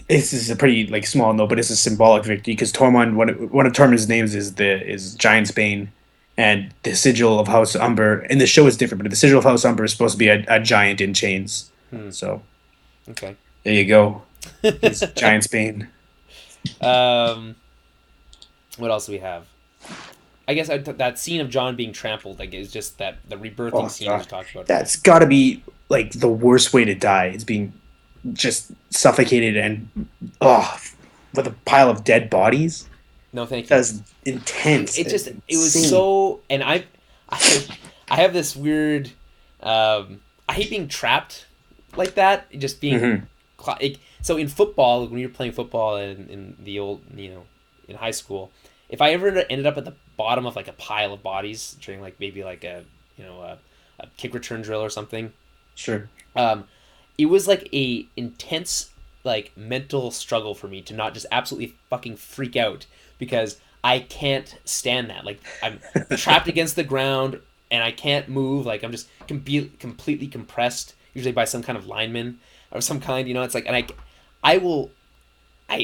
C: this is a pretty like small note, but it's a symbolic victory because Tormund, one of Tormund's names is Giant's Bane, and the sigil of House Umber. And the show is different, but the sigil of House Umber is supposed to be a giant in chains. So,
A: okay,
C: there you go. He's Giant's Bane.
A: What else do we have? I guess that scene of John being trampled, like, is just the rebirthing scene we talked about.
C: That's got to be like the worst way to die. It's being just suffocated and with a pile of dead bodies.
A: No, thank you.
C: That's intense.
A: It was so, and I have this weird. I hate being trapped like that. Just being so in football, when you're playing football in the old, in high school, if I ever ended up at the bottom of like a pile of bodies during like maybe like a kick return drill or something,
C: sure,
A: it was like a intense like mental struggle for me to not just absolutely fucking freak out, because I can't stand that. Like I'm trapped against the ground and I can't move. Like I'm just completely compressed, usually by some kind of lineman or some kind. It's like, and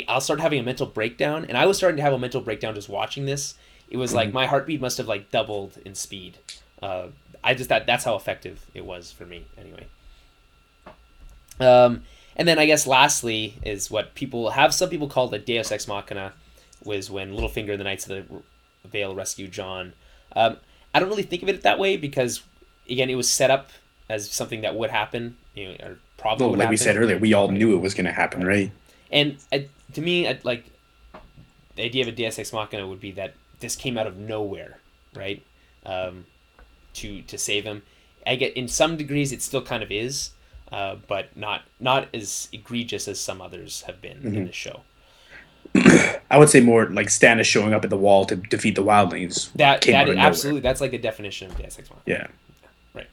A: I'll start having a mental breakdown, and I was starting to have a mental breakdown just watching this. It was like my heartbeat must have like doubled in speed. I just that's how effective it was for me anyway. And then I guess lastly is what some people call the Deus Ex Machina, was when Littlefinger and the Knights of the Vale rescued Jon. I don't really think of it that way because, again, it was set up as something that would happen, or probably would happen.
C: We said earlier, we all knew it was going to happen, right?
A: And to me, like the idea of a Deus Ex Machina would be that this came out of nowhere, right? To save him. I get in some degrees it still kind of is, but not as egregious as some others have been in the show.
C: I would say more like Stannis showing up at the wall to defeat the wildlings.
A: That is absolutely, that's like the definition of Deus Ex Machina.
C: Yeah.
A: Right.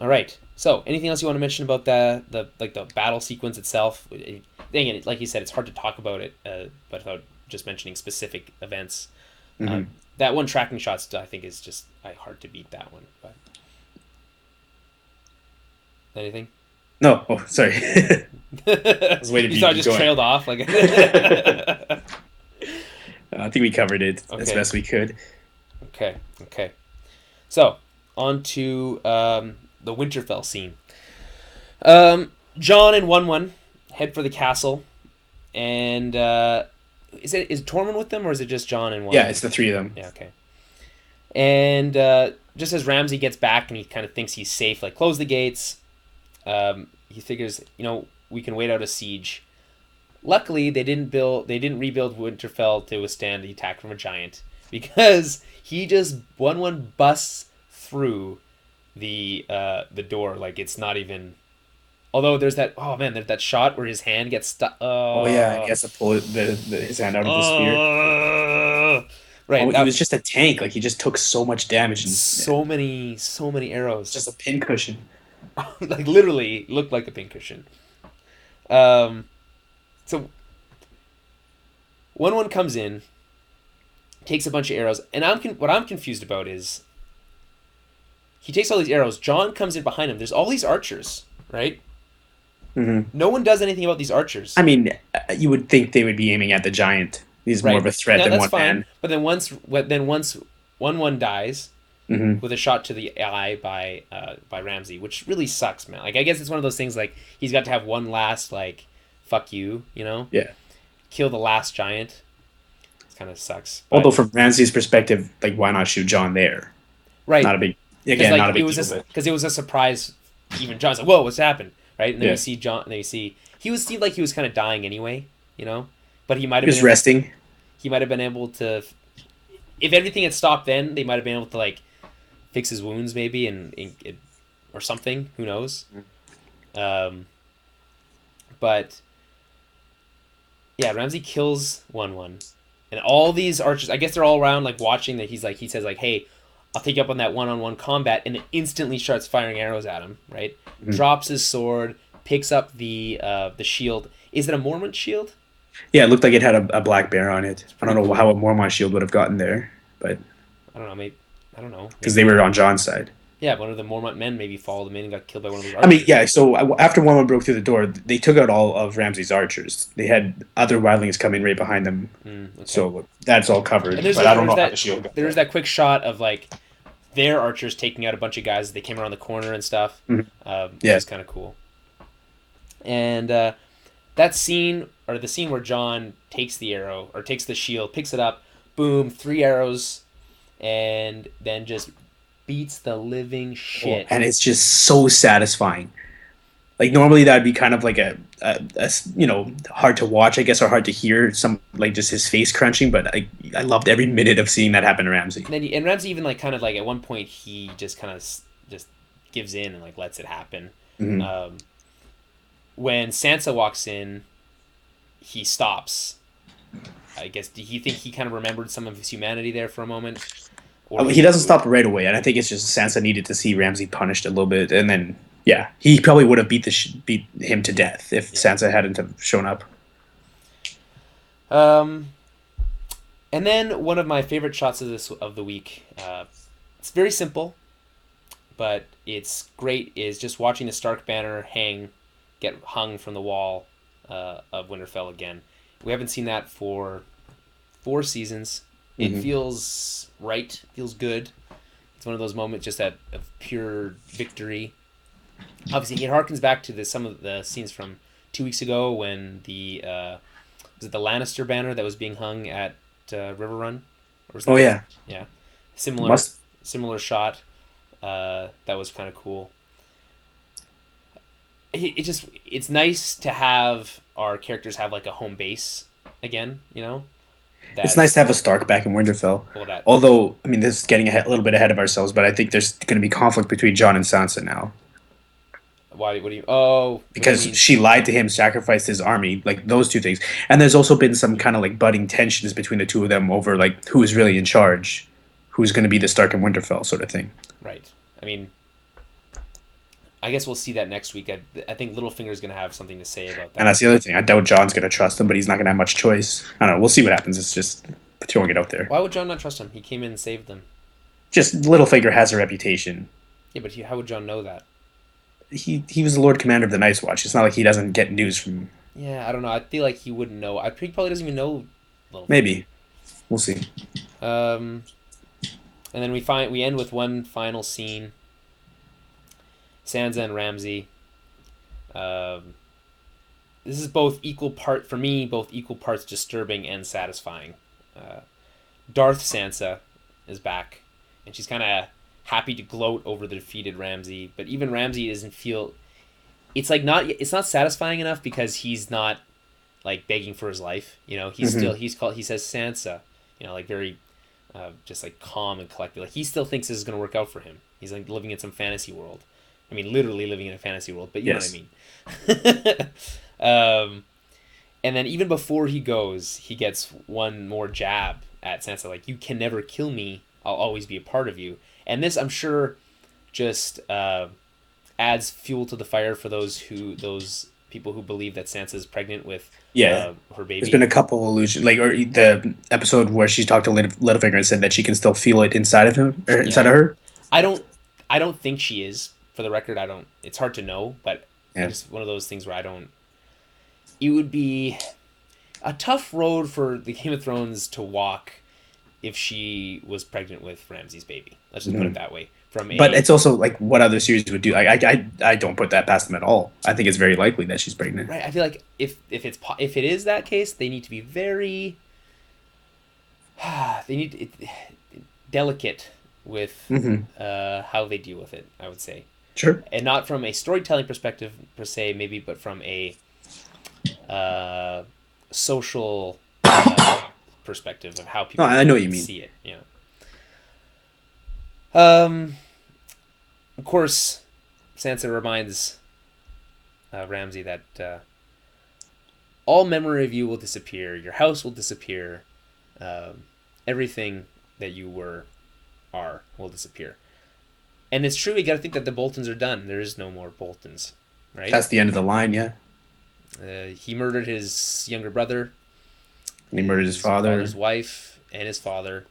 A: All right. So, anything else you want to mention about the battle sequence itself? Again, like you said, it's hard to talk about it, but without just mentioning specific events. That one tracking shot, I think, is just hard to beat that one. But anything?
C: No. Oh, sorry. I was waiting for you
A: to just trailed off like.
C: I think we covered it as
A: Okay.
C: best we could.
A: Okay. So, on to the Winterfell scene. Jon and 1-1 head for the castle, and is Tormund with them, or is it just Jon and 1-1?
C: Yeah, it's the three of them.
A: Yeah, okay. And just as Ramsey gets back and he kind of thinks he's safe, like, close the gates, he figures, we can wait out a siege. Luckily, they didn't rebuild Winterfell to withstand the attack from a giant, because he just 1-1 busts through the door like it's not even. Although there's that shot where his hand gets stuck.
C: Oh yeah, he has to pull his hand out of the spear.
A: Right,
C: He was just a tank. Like he just took so much damage. And,
A: so many arrows.
C: Just a pincushion.
A: Like literally looked like a pincushion. So 1-1 comes in, takes a bunch of arrows, and what I'm confused about is he takes all these arrows. Jon comes in behind him. There's all these archers, right?
C: Mm-hmm.
A: No one does anything about these archers.
C: I mean, you would think they would be aiming at the giant. He's more of a threat than one man.
A: But then once 1-1 dies with a shot to the eye by Ramsey, which really sucks, man. Like I guess it's one of those things like he's got to have one last like fuck you,
C: Yeah.
A: Kill the last giant. It kind of sucks. But,
C: although from Ramsey's perspective, like why not shoot Jon there?
A: Right.
C: Not a big not a big deal.
A: Because it was a surprise. Even Jon's like, whoa, what's happened? Right, and then
C: Yeah.
A: you see Jon. And then you see seemed like he was kind of dying anyway, but he might have
C: Just resting.
A: He might have been able to, if everything had stopped then, they might have been able to like fix his wounds maybe or something. Who knows? But yeah, Ramsey kills 1-1, and all these archers. I guess they're all around like watching that. He says like, hey, I'll take you up on that one-on-one combat, and then instantly starts firing arrows at him. Right, drops his sword, picks up the shield. Is it a Mormont shield?
C: Yeah, it looked like it had a black bear on it. I don't know how a Mormont shield would have gotten there, but
A: I don't know. Maybe I don't know.
C: Because they were on Jon's side.
A: Yeah, one of the Mormont men maybe followed him in and got killed by one of those archers.
C: I mean, yeah. So after Mormont broke through the door, they took out all of Ramsey's archers. They had other wildlings come in right behind them. Okay. So that's all covered. But I don't know how the shield got
A: there was that quick shot of like their archers taking out a bunch of guys as they came around the corner and stuff. Which is kind of cool. And that scene, or the scene where Jon takes the arrow, or takes the shield, picks it up, boom, 3 arrows, and then just beats the living shit.
C: And it's just so satisfying. Like normally that'd be kind of like a hard to watch, I guess, or hard to hear, some like just his face crunching. But I loved every minute of seeing that happen to Ramsey.
A: And Ramsey even like kind of like at one point he just kind of just gives in and like lets it happen.
C: Mm-hmm.
A: When Sansa walks in, he stops. I guess, do you think he kind of remembered some of his humanity there for a moment? Or
C: he doesn't stop right away, and I think it's just Sansa needed to see Ramsey punished a little bit, and then he probably would have beat him to death if Sansa hadn't have shown up.
A: And then one of my favorite shots of the week. It's very simple, but it's great. Is just watching the Stark banner get hung from the wall of Winterfell again. We haven't seen that for 4 seasons. It feels right, feels good. It's one of those moments just of pure victory. Obviously, it harkens back to some of the scenes from 2 weeks ago when was it the Lannister banner that was being hung at Riverrun? Yeah, similar shot. That was kind of cool. It's nice to have our characters have like a home base again,
C: It's nice to have a Stark back in Winterfell. Although, I mean, this is getting a little bit ahead of ourselves, but I think there's going to be conflict between Jon and Sansa now.
A: Why? What do you? Oh,
C: because she lied to him, sacrificed his army, like those two things. And there's also been some kind of like budding tensions between the two of them over like who is really in charge, who's going to be the Stark in Winterfell sort of thing.
A: Right. I mean, I guess we'll see that next week. I think Littlefinger's going to have something to say about that.
C: And that's the other thing. I doubt Jon's going to trust him, but he's not going to have much choice. I don't know. We'll see what happens. It's just throwing it out there.
A: Why would Jon not trust him? He came in and saved them.
C: Just Littlefinger has a reputation.
A: Yeah, but how would Jon know that?
C: He was the Lord Commander of the Night's Watch. It's not like he doesn't get news from...
A: Yeah, I don't know. I feel like he wouldn't know. He probably doesn't even know Littlefinger.
C: Maybe. We'll see.
A: And then we end with one final scene. Sansa and Ramsey. This is both equal parts disturbing and satisfying. Darth Sansa is back, and she's kind of happy to gloat over the defeated Ramsey. But even Ramsey doesn't feel. It's like not. It's not satisfying enough because he's not like begging for his life. You know, he's still he says Sansa. You know, like very, just like calm and collected. Like he still thinks this is gonna work out for him. He's like living in some fantasy world. I mean, literally living in a fantasy world, but you know what I mean. And then even before he goes, he gets one more jab at Sansa, like, you can never kill me, I'll always be a part of you. And this, I'm sure, just adds fuel to the fire for those people who believe that Sansa is pregnant with her baby.
C: There's been a couple allusions, like, or the episode where she talked to Littlefinger and said that she can still feel it inside of him, or inside of her.
A: I don't think she is. For the record, I don't. It's hard to know, but it's one of those things where I don't. It would be a tough road for the Game of Thrones to walk if she was pregnant with Ramsay's baby. Let's just put it that way.
C: But it's also like what other series would do. I don't put that past them at all. I think it's very likely that she's pregnant.
A: Right. I feel like if it is that case, they need to be very. They need to, delicate with how they deal with it. I would say.
C: Sure.
A: And not from a storytelling perspective per se, maybe, but from a social perspective of how people
C: I know what you mean.
A: See it. You know. Of course, Sansa reminds Ramsay that all memory of you will disappear. Your house will disappear. Everything that you are will disappear. And it's true, you got to think that the Boltons are done. There is no more Boltons, right?
C: That's the end of the line, yeah.
A: He murdered his younger brother.
C: And he murdered his father.
A: His wife and his father.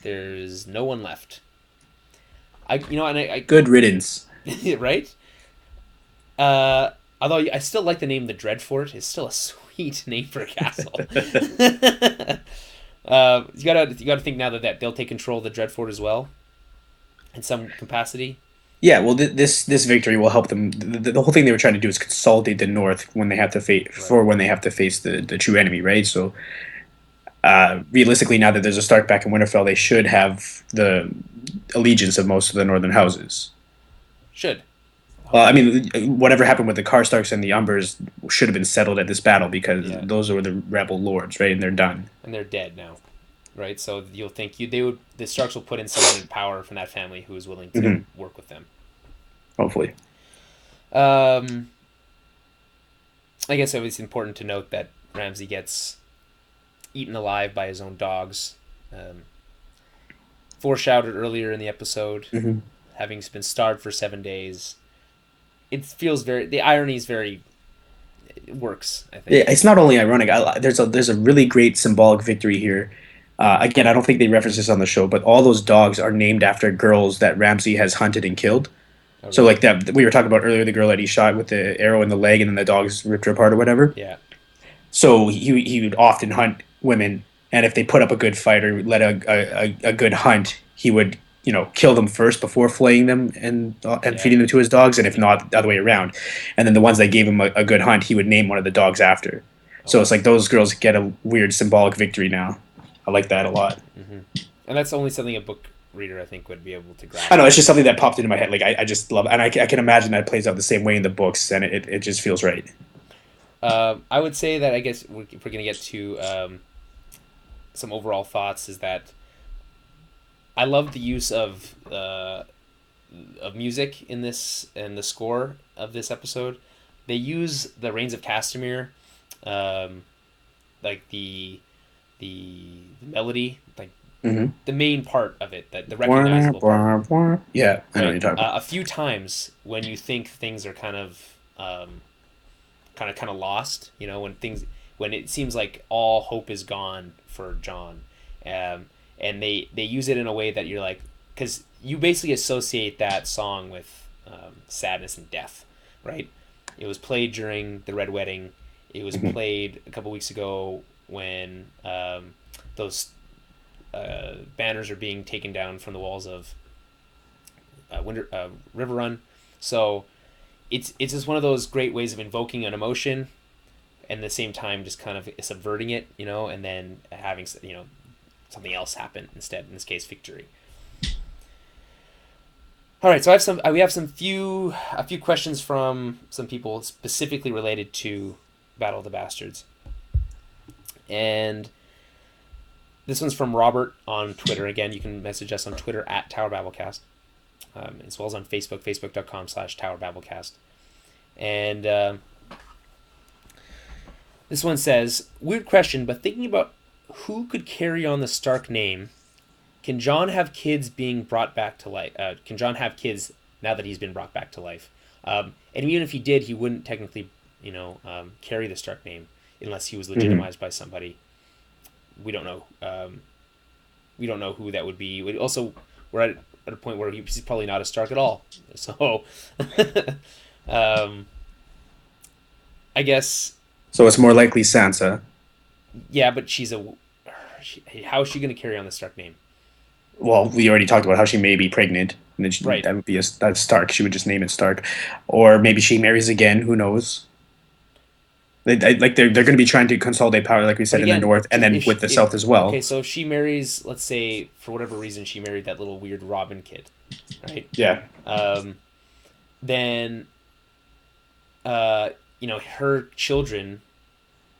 A: There's no one left.
C: Good riddance.
A: Right? Although I still like the name the Dreadfort. It's still a sweet name for a castle. You gotta think now that they'll take control of the Dreadfort as well. In some capacity.
C: Yeah, well, this victory will help them. The whole thing they were trying to do is consolidate the North when they have to face the true enemy, right? So, realistically, now that there's a Stark back in Winterfell, they should have the allegiance of most of the Northern houses.
A: Should.
C: Well, I mean, whatever happened with the Karstarks and the Umbers should have been settled at this battle because those were the rebel lords, right? And they're done.
A: And they're dead now. Right, so you'll think the Starks will put in someone in power from that family who is willing to work with them.
C: Hopefully.
A: I guess it was important to note that Ramsay gets eaten alive by his own dogs. Foreshadowed earlier in the episode, having been starved for 7 days. It feels the irony is very. It works, I think.
C: Yeah, it's not only ironic. There's a really great symbolic victory here. Again, I don't think they reference this on the show, but all those dogs are named after girls that Ramsay has hunted and killed. Oh, really? So, like that we were talking about earlier, the girl that he shot with the arrow in the leg, and then the dogs ripped her apart or whatever.
A: Yeah.
C: So he would often hunt women, and if they put up a good fight or led a good hunt, he would kill them first before flaying them and feeding them to his dogs, and if not, the other way around. And then the ones that gave him a good hunt, he would name one of the dogs after. So it's like those girls get a weird symbolic victory now. I like that a lot.
A: And that's only something a book reader, I think, would be able to grasp.
C: I know, it's just something that popped into my head. Like, I just love it. And I can imagine that it plays out the same way in the books, and it just feels right.
A: I would say that, I guess, if we're going to get to some overall thoughts, is that I love the use of music in this, and the score of this episode. They use the Rains of Castamere, like the melody, like the main part of it, the recognizable part.
C: Yeah, I know what you're talking about.
A: A few times when you think things are kind of lost, when it seems like all hope is gone for Jon, and they use it in a way that you're like, because you basically associate that song with sadness and death, right? It was played during the Red Wedding. It was played a couple weeks ago when those banners are being taken down from the walls of River Run. So it's just one of those great ways of invoking an emotion, and at the same time just kind of subverting it, and then having something else happen instead. In this case, victory. All right, so we have a few questions from some people specifically related to Battle of the Bastards, and this one's from Robert on Twitter. Again, you can message us on Twitter at Tower Babblecast, as well as on Facebook, facebook.com/Tower Babblecast. And this one says, weird question, but thinking about who could carry on the Stark name, can Jon have kids being brought back to life? Can Jon have kids now that he's been brought back to life? And even if he did, he wouldn't technically, carry the Stark name unless he was legitimized by somebody. We don't know. We don't know who that would be. We're at a point where he's probably not a Stark at all. So, I guess.
C: So it's more likely Sansa.
A: Yeah, but how is she going to carry on the Stark name?
C: Well, we already talked about how she may be pregnant, and then that would be that's Stark. She would just name it Stark, or maybe she marries again. Who knows? They're going to be trying to consolidate power, like we said, again, in the north, and then with the south as well.
A: Okay, so if she marries, let's say for whatever reason she married that little weird Robin kid, right?
C: Yeah.
A: Then, her children,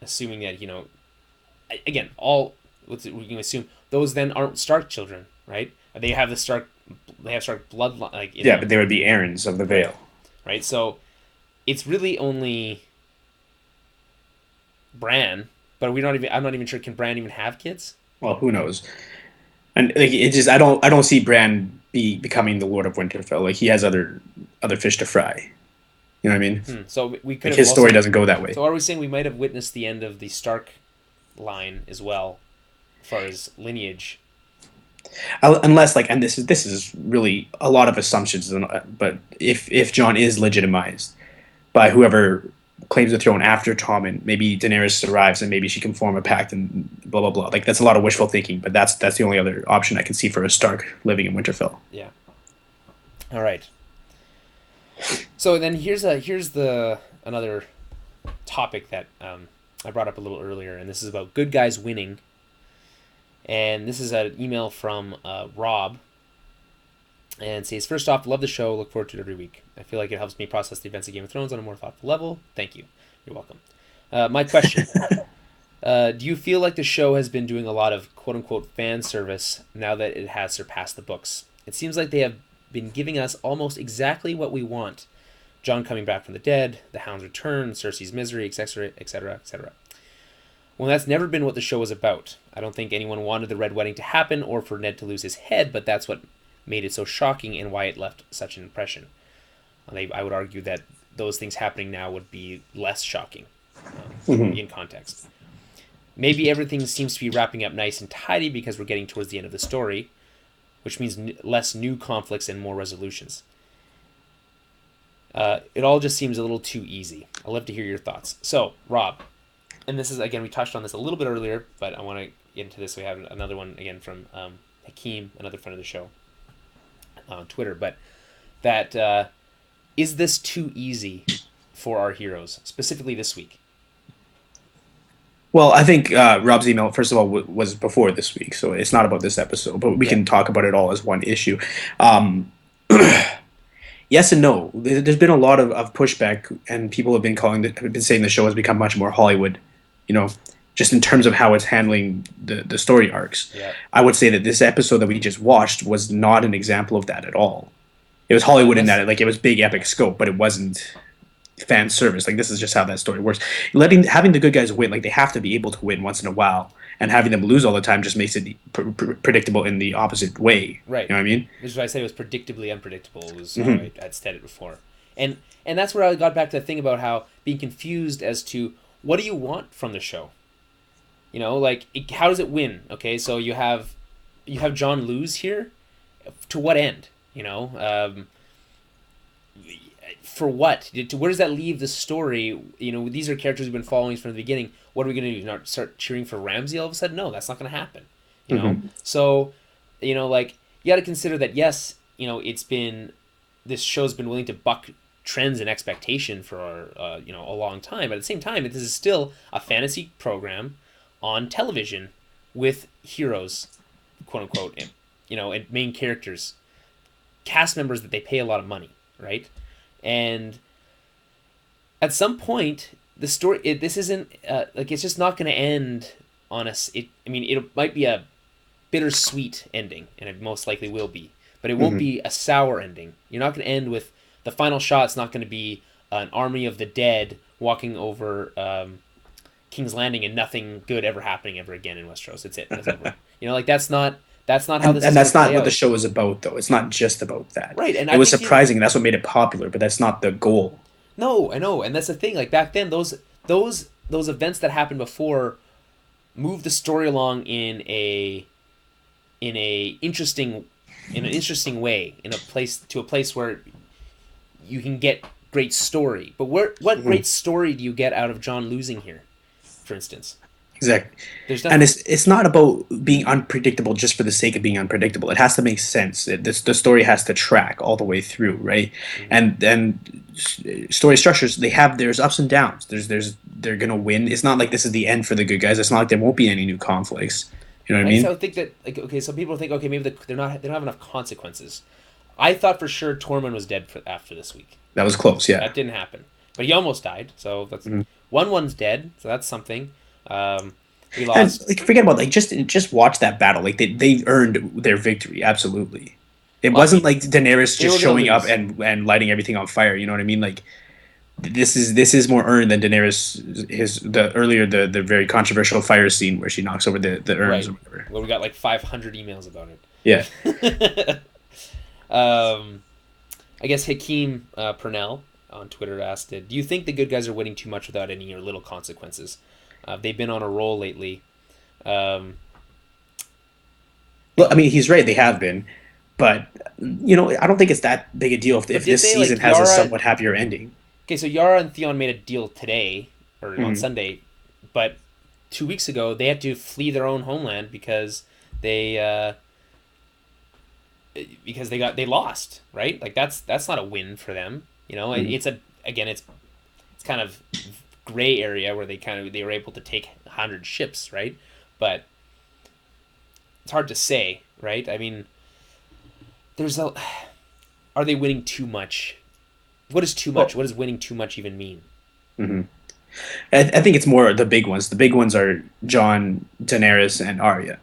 A: assuming that again, we can assume those then aren't Stark children, right? They have Stark bloodline.
C: But they would be Aarons of the Vale,
A: right? So it's really only Bran, but I'm not even sure. Can Bran even have kids?
C: Well, who knows? And I don't see Bran becoming the Lord of Winterfell. Like, he has other fish to fry. You know what I mean?
A: So we could.
C: His story doesn't go that way.
A: So are we saying we might have witnessed the end of the Stark line as well, as far as lineage?
C: Unless, and this is really a lot of assumptions, but if Jon is legitimized by whoever claims the throne after Tommen, maybe Daenerys arrives and maybe she can form a pact and blah blah blah. That's a lot of wishful thinking, but that's the only other option I can see for a Stark living in Winterfell.
A: Yeah. All right. So then here's another topic that I brought up a little earlier, and this is about good guys winning. And this is an email from Rob, and says, first off, love the show, look forward to it every week. I feel like it helps me process the events of Game of Thrones on a more thoughtful level. Thank you. You're welcome. My question, do you feel like the show has been doing a lot of quote-unquote fan service now that it has surpassed the books? It seems like they have been giving us almost exactly what we want. Jon coming back from the dead, the Hound's return, Cersei's misery, etc., etc., etc. Well, that's never been what the show was about. I don't think anyone wanted the Red Wedding to happen or for Ned to lose his head, but that's what made it so shocking and why it left such an impression. I would argue that those things happening now would be less shocking in context. Maybe everything seems to be wrapping up nice and tidy because we're getting towards the end of the story, which means less new conflicts and more resolutions. It all just seems a little too easy. I'd love to hear your thoughts. So, Rob, and this is, again, we touched on this a little bit earlier, but I want to get into this. We have another one, again, from Hakeem, another friend of the show, on Twitter. But that, is this too easy for our heroes, specifically this week?
C: Well, I think Rob's email, first of all, was before this week, so it's not about this episode, but we can talk about it all as one issue. Yes and no. There's been a lot of pushback, and people have been saying the show has become much more Hollywood, just in terms of how it's handling the story arcs. Yeah. I would say that this episode that we just watched was not an example of that at all. It was Hollywood in that it was big epic scope, but it wasn't fan service. This is just how that story works. Having the good guys win, they have to be able to win once in a while, and having them lose all the time just makes it predictable in the opposite way.
A: Right.
C: You know what I mean?
A: This is why I said it was predictably unpredictable. It was I'd said it before, and that's where I got back to the thing about how being confused as to what do you want from the show. How does it win? Okay, so you have Jon lose here, to what end? for what? Where does that leave the story? These are characters we've been following from the beginning. What are we going to do? Not start cheering for Ramsey all of a sudden? No, that's not going to happen. So, like, you got to consider that, yes, this show's been willing to buck trends and expectation for a long time. But at the same time, this is still a fantasy program on television with heroes, quote unquote, and main characters, cast members that they pay a lot of money, right? And at some point, the story this isn't it's just not going to end on us. It might be a bittersweet ending, and it most likely will be, but it won't be a sour ending. You're not going to end with the final shot's not going to be an army of the dead walking over King's Landing and nothing good ever happening ever again in Westeros. It's it. That's over. That's not how this.
C: And that's not what the show is about, though. It's not just about that.
A: Right, and
C: it was surprising. That's what made it popular, but that's not the goal.
A: No, I know, and that's the thing. Like back then, those events that happened before moved the story along in an interesting way, in a place where you can get great story. But what great story do you get out of Jon losing here, for instance?
C: Exactly. And it's not about being unpredictable just for the sake of being unpredictable. It has to make sense. The story has to track all the way through, right? And story structures, there's ups and downs. They're gonna win. It's not like this is the end for the good guys. It's not like there won't be any new conflicts. You know what I mean?
A: So I think that some people think maybe they don't have enough consequences. I thought for sure Tormund was dead after this week.
C: That was close, yeah.
A: That didn't happen, but he almost died. So that's one's dead. So that's something. We lost.
C: And forget about just watch that battle. Like they earned their victory. Absolutely. It wasn't like Daenerys just showing up and lighting everything on fire. You know what I mean? Like this is more earned than Daenerys. The very controversial fire scene where she knocks over the urns or whatever.
A: Well, we got like 500 emails about it.
C: Yeah.
A: I guess Hakeem Purnell on Twitter asked, "Do you think the good guys are winning too much without any or little consequences? They've been on a roll lately."
C: Well, I mean, he's right. They have been, but I don't think it's that big a deal if this season has a somewhat happier ending.
A: Okay, so Yara and Theon made a deal today or on Sunday, but 2 weeks ago they had to flee their own homeland because they lost, right? Like that's not a win for them. It's kind of gray area where they were able to take 100 ships, right? But it's hard to say, right? I mean, are they winning too much? What is too much? What does winning too much even mean?
C: I think it's more the big ones. The big ones are Jon, Daenerys, and Arya.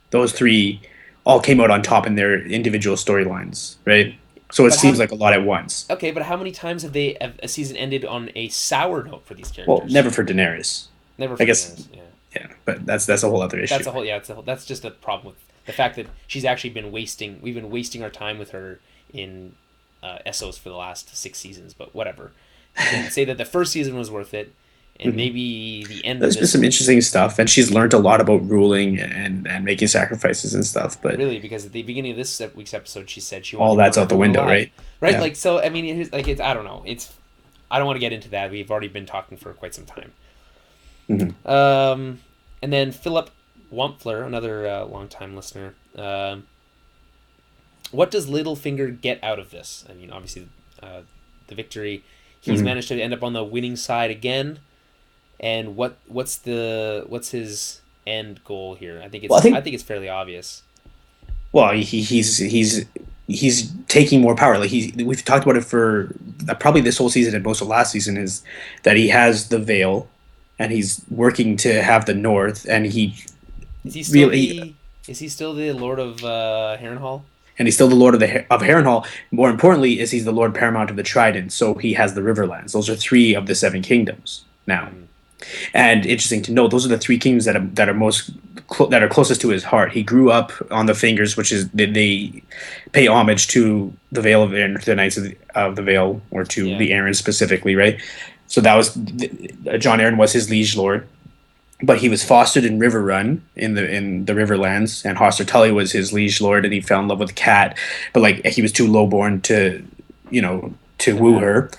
C: Those three all came out on top in their individual storylines, right? So it seems like a lot at once.
A: Okay, but how many times have a season ended on a sour note for these characters?
C: Well, never for Daenerys.
A: Never for Daenerys, yeah.
C: Yeah, but that's a whole other issue.
A: That's just a problem with the fact that she's actually we've been wasting our time with her in Essos for the last 6 seasons, but whatever. You can say that the first season was worth it, and maybe the end.
C: There's been some interesting stuff, and she's learned a lot about ruling and making sacrifices and stuff. But
A: really, because at the beginning of this week's episode, she said she
C: all that's out the window, right?
A: Right, yeah. Like so. I mean, I don't know. I don't want to get into that. We've already been talking for quite some time. And then Philip Wampfler, another longtime listener. What does Littlefinger get out of this? I mean, obviously, the victory. He's managed to end up on the winning side again. And what's his end goal here? I think it's fairly obvious.
C: Well, he's taking more power. Like we've talked about it for probably this whole season and most of last season, is that he has the Vale, and he's working to have the North, and is he still the Lord of Harrenhal? And he's still the Lord of Harrenhal. More importantly, he's the Lord Paramount of the Trident, so he has the Riverlands. Those are 3 of the 7 kingdoms now. And interesting to note, those are the 3 kingdoms that are closest to his heart. He grew up on the Fingers, which is they pay homage to the Vale of the Knights of the Vale, or to the Arryns specifically, right? So that was Jon Arryn was his liege lord, but he was fostered in Riverrun in the Riverlands, and Hoster Tully was his liege lord, and he fell in love with a cat, but like he was too lowborn to to woo her,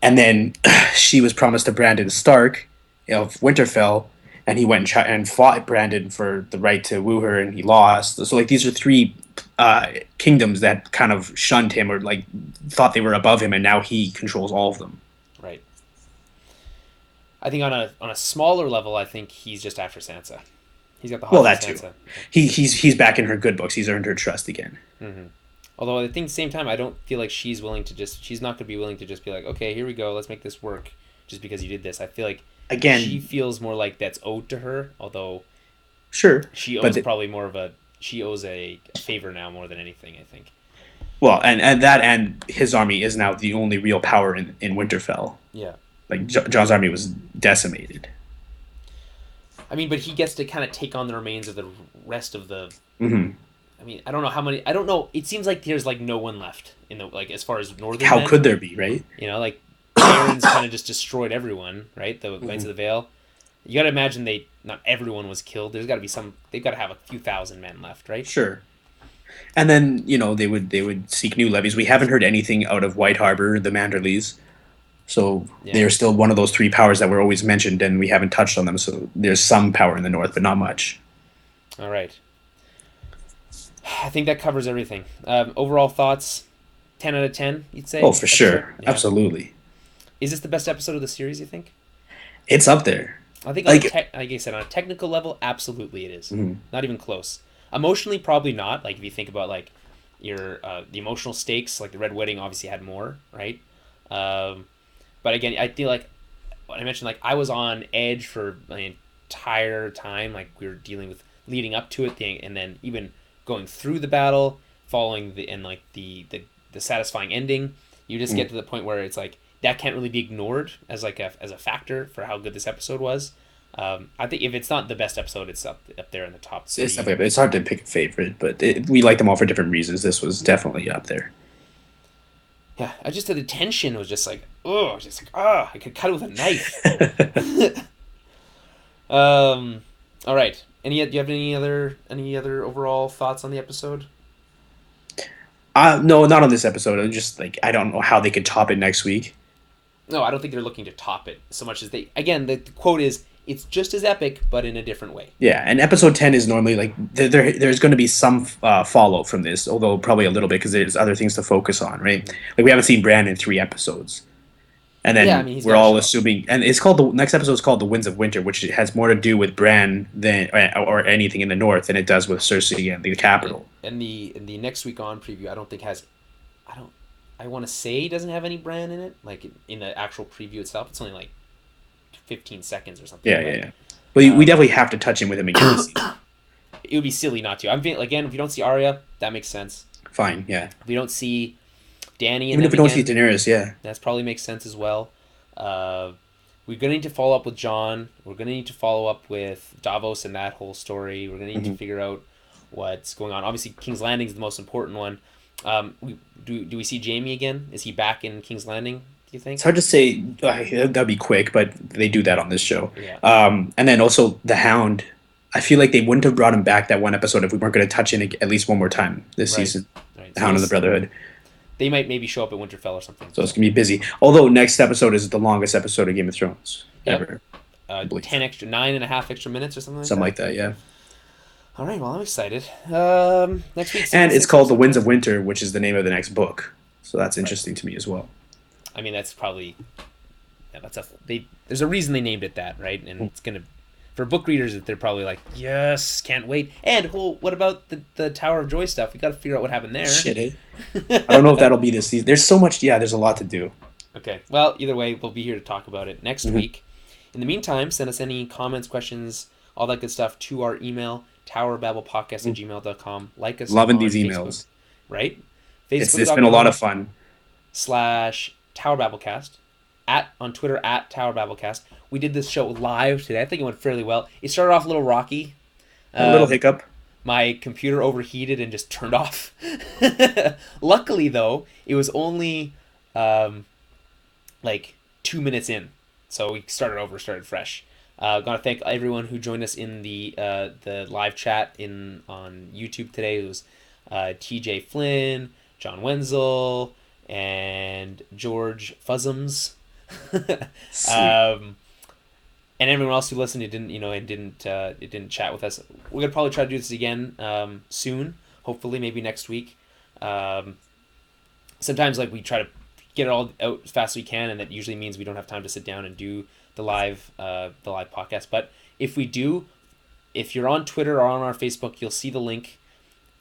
C: and then she was promised to Brandon Stark of Winterfell, and he went and fought Brandon for the right to woo her, and he lost. So like these are three kingdoms that kind of shunned him or like thought they were above him, and now he controls all of them.
A: Right. I think on a smaller level, I think he's just after Sansa. He's got the
C: Well,
A: heart
C: that
A: of
C: too.
A: Sansa.
C: He's back in her good books. He's earned her trust again.
A: Mm-hmm. Although I think at the same time, I don't feel like she's not going to be willing to just be like, okay, here we go, let's make this work just because you did this. I feel like
C: Again,
A: she feels more like that's owed to her, although
C: sure,
A: she owes probably more of she owes a favor now more than anything, I think.
C: Well, and his army is now the only real power in Winterfell.
A: Yeah.
C: Like John's army was decimated.
A: I mean, but he gets to kind of take on the remains of the rest of the.
C: Mm-hmm.
A: I mean, I don't know how many. I don't know. It seems like there's like no one left in the as far as northern.
C: How
A: men.
C: could there be, right?
A: Like Aaron's kind of just destroyed everyone, right? The Knights of the Vale. You got to imagine not everyone was killed. There's got to be some. They've got to have a few thousand men left, right?
C: Sure. And then they would seek new levies. We haven't heard anything out of White Harbor, the Manderleys. So they're still one of those three powers that were always mentioned, and we haven't touched on them. So there's some power in the north, but not much.
A: All right. I think that covers everything. Overall thoughts, 10 out of 10, you'd say?
C: Oh, for sure. Yeah. Absolutely.
A: Is this the best episode of the series, you think?
C: It's up there.
A: I think, like I said, on a technical level, absolutely it is.
C: Mm-hmm.
A: Not even close. Emotionally, probably not. Like, if you think about, like, your the emotional stakes, like the Red Wedding obviously had more, right? But again, I feel like what I mentioned, like I was on edge for the entire time. Like we were dealing with leading up to it, and then even going through the battle, following the satisfying ending. You just get to the point where it's like that can't really be ignored as as a factor for how good this episode was. I think if it's not the best episode, it's up there in the top 3.
C: It's hard to pick a favorite, but we like them all for different reasons. This was definitely up there.
A: Yeah, the tension was just like, oh, I could cut it with a knife. All right. Do you have any other overall thoughts on the episode?
C: No, not on this episode. I'm just like I don't know how they could top it next week.
A: No, I don't think they're looking to top it so much as they. Again, the quote is, "It's just as epic, but in a different way."
C: Yeah, and episode 10 is normally like there's going to be some follow from this, although probably a little bit because there's other things to focus on, right? Like we haven't seen Bran in 3 episodes, and then we're all assuming, and it's called the next episode is called The Winds of Winter, which has more to do with Bran than or anything in the north than it does with Cersei and the capital.
A: And the next week on preview, I don't think has, I want to say doesn't have any Bran in it, like in the actual preview itself. It's only like 15 seconds or something.
C: Yeah. Well, we definitely have to touch in with him again.
A: It would be silly not to. I'm feeling, again, if you don't see Arya, that makes sense.
C: Fine, yeah.
A: If we don't see Danny,
C: even if we don't see Daenerys, yeah,
A: that probably makes sense as well. We're gonna need to follow up with Jon. We're gonna need to follow up with Davos and that whole story. We're gonna need to figure out what's going on. Obviously, King's Landing is the most important one. Do we see Jaime again? Is he back in King's Landing? Do you think?
C: It's hard to say. That'd be quick, but they do that on this show.
A: Yeah.
C: And then also the Hound. I feel like they wouldn't have brought him back that one episode if we weren't going to touch in at least one more time this season. Right. The Hound of the Brotherhood.
A: They might maybe show up at Winterfell or something.
C: So it's going to be busy. Although next episode is the longest episode of Game of Thrones ever.
A: 9.5 extra minutes or something like that.
C: Something like that, yeah.
A: All right, well, I'm excited. Next week.
C: And it's called The Winds of Winter, which is the name of the next book. So that's interesting to me as well.
A: I mean, that's probably... Yeah, there's a reason they named it that, right? And it's going to... For book readers, they're probably like, yes, can't wait. And, what about the Tower of Joy stuff? We got to figure out what happened there.
C: Shit, I don't know if that'll be this season. There's so much... Yeah, there's a lot to do.
A: Okay. Well, either way, we'll be here to talk about it next week. In the meantime, send us any comments, questions, all that good stuff to our email, towerbabblepodcast@gmail.com. Like us.
C: Loving these
A: Facebook,
C: emails.
A: Right?
C: It's been a lot of fun.
A: /TowerBabblecast. On Twitter, @TowerBabblecast. We did this show live today. I think it went fairly well. It started off a little rocky.
C: A little hiccup.
A: My computer overheated and just turned off. Luckily, though, it was only like 2 minutes in. So we started fresh. I want to thank everyone who joined us in the live chat on YouTube today. It was TJ Flynn, John Wenzel, and George Fuzzums.
C: Sweet.
A: And everyone else who listened, it didn't chat with us. We're gonna probably try to do this again soon. Hopefully, maybe next week. Sometimes like we try to get it all out as fast as we can, and that usually means we don't have time to sit down and do the live podcast. But if we do, if you're on Twitter or on our Facebook, you'll see the link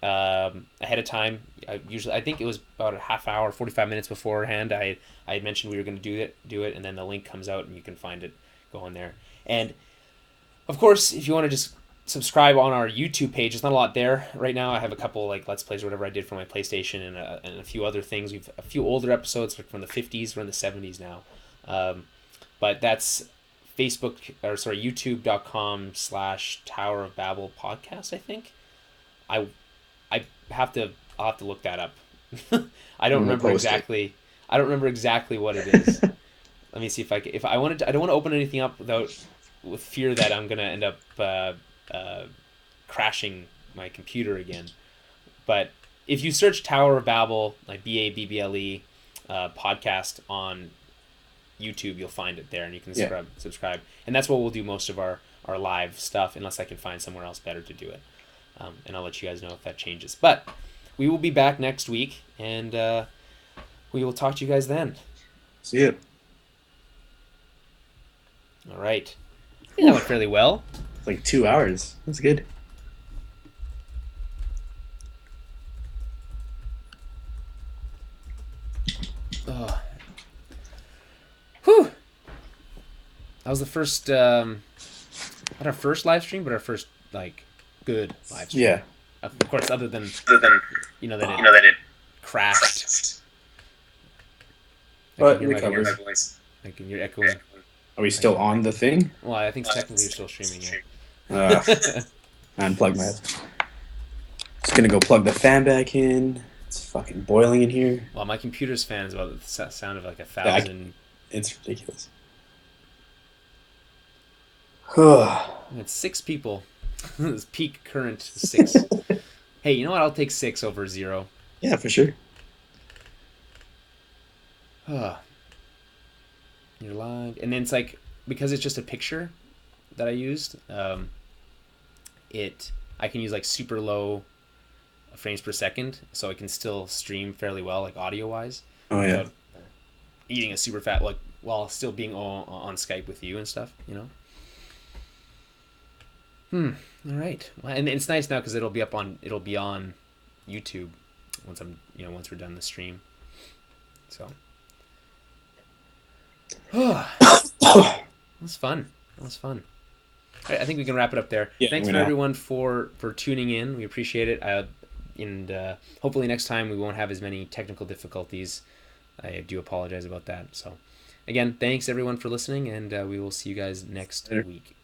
A: ahead of time. I think it was about a half hour, 45 minutes beforehand. I had mentioned we were going to do it, and then the link comes out, and you can find it. Go on there, and of course, if you want to just subscribe on our YouTube page, there's not a lot there right now. I have a couple like Let's Plays or whatever I did for my PlayStation, and a few other things. We've a few older episodes from the 50s. We're in the 70s now, but that's YouTube.com/Tower of Babel podcast. I think I'll have to look that up. I don't remember exactly. I don't remember exactly what it is. Let me see if I can. If I wanted to, I don't want to open anything up with fear that I'm gonna end up crashing my computer again. But if you search Tower of Babel, like BABBLE podcast on YouTube, you'll find it there, and you can subscribe. And that's what we'll do most of our live stuff, unless I can find somewhere else better to do it. And I'll let you guys know if that changes. But we will be back next week, and we will talk to you guys then.
C: See you.
A: All right. I think that went fairly well.
C: It's like 2 hours. That's good.
A: Oh. Whew. That was the first, not our first live stream, but our first, like, good live stream.
C: Yeah.
A: Of course, other than that it crashed.
C: But it recovers.
A: Like, you're echoing.
C: Are we still on the thing?
A: Well, I think technically you're still streaming, yeah.
C: I unplugged my head. Just gonna go plug the fan back in. It's fucking boiling in here.
A: Well, my computer's fan is about the sound of like 1,000.
C: It's ridiculous.
A: It's 6 people. This peak current is 6. Hey, you know what? I'll take 6 over 0.
C: Yeah, for sure.
A: You're live, and then it's like, because it's just a picture that I used, I can use like super low frames per second, so I can still stream fairly well, like audio wise.
C: Oh yeah.
A: Eating a super fat, like, while still being on Skype with you and stuff, you know. All right. Well, and it's nice now because it'll be on YouTube once we're done the stream. So. That was fun. All right, I think we can wrap it up there.
C: Yeah,
A: thanks for everyone for tuning in. We appreciate it. And hopefully next time we won't have as many technical difficulties. I do apologize about that. So, again, thanks everyone for listening, and we will see you guys next week.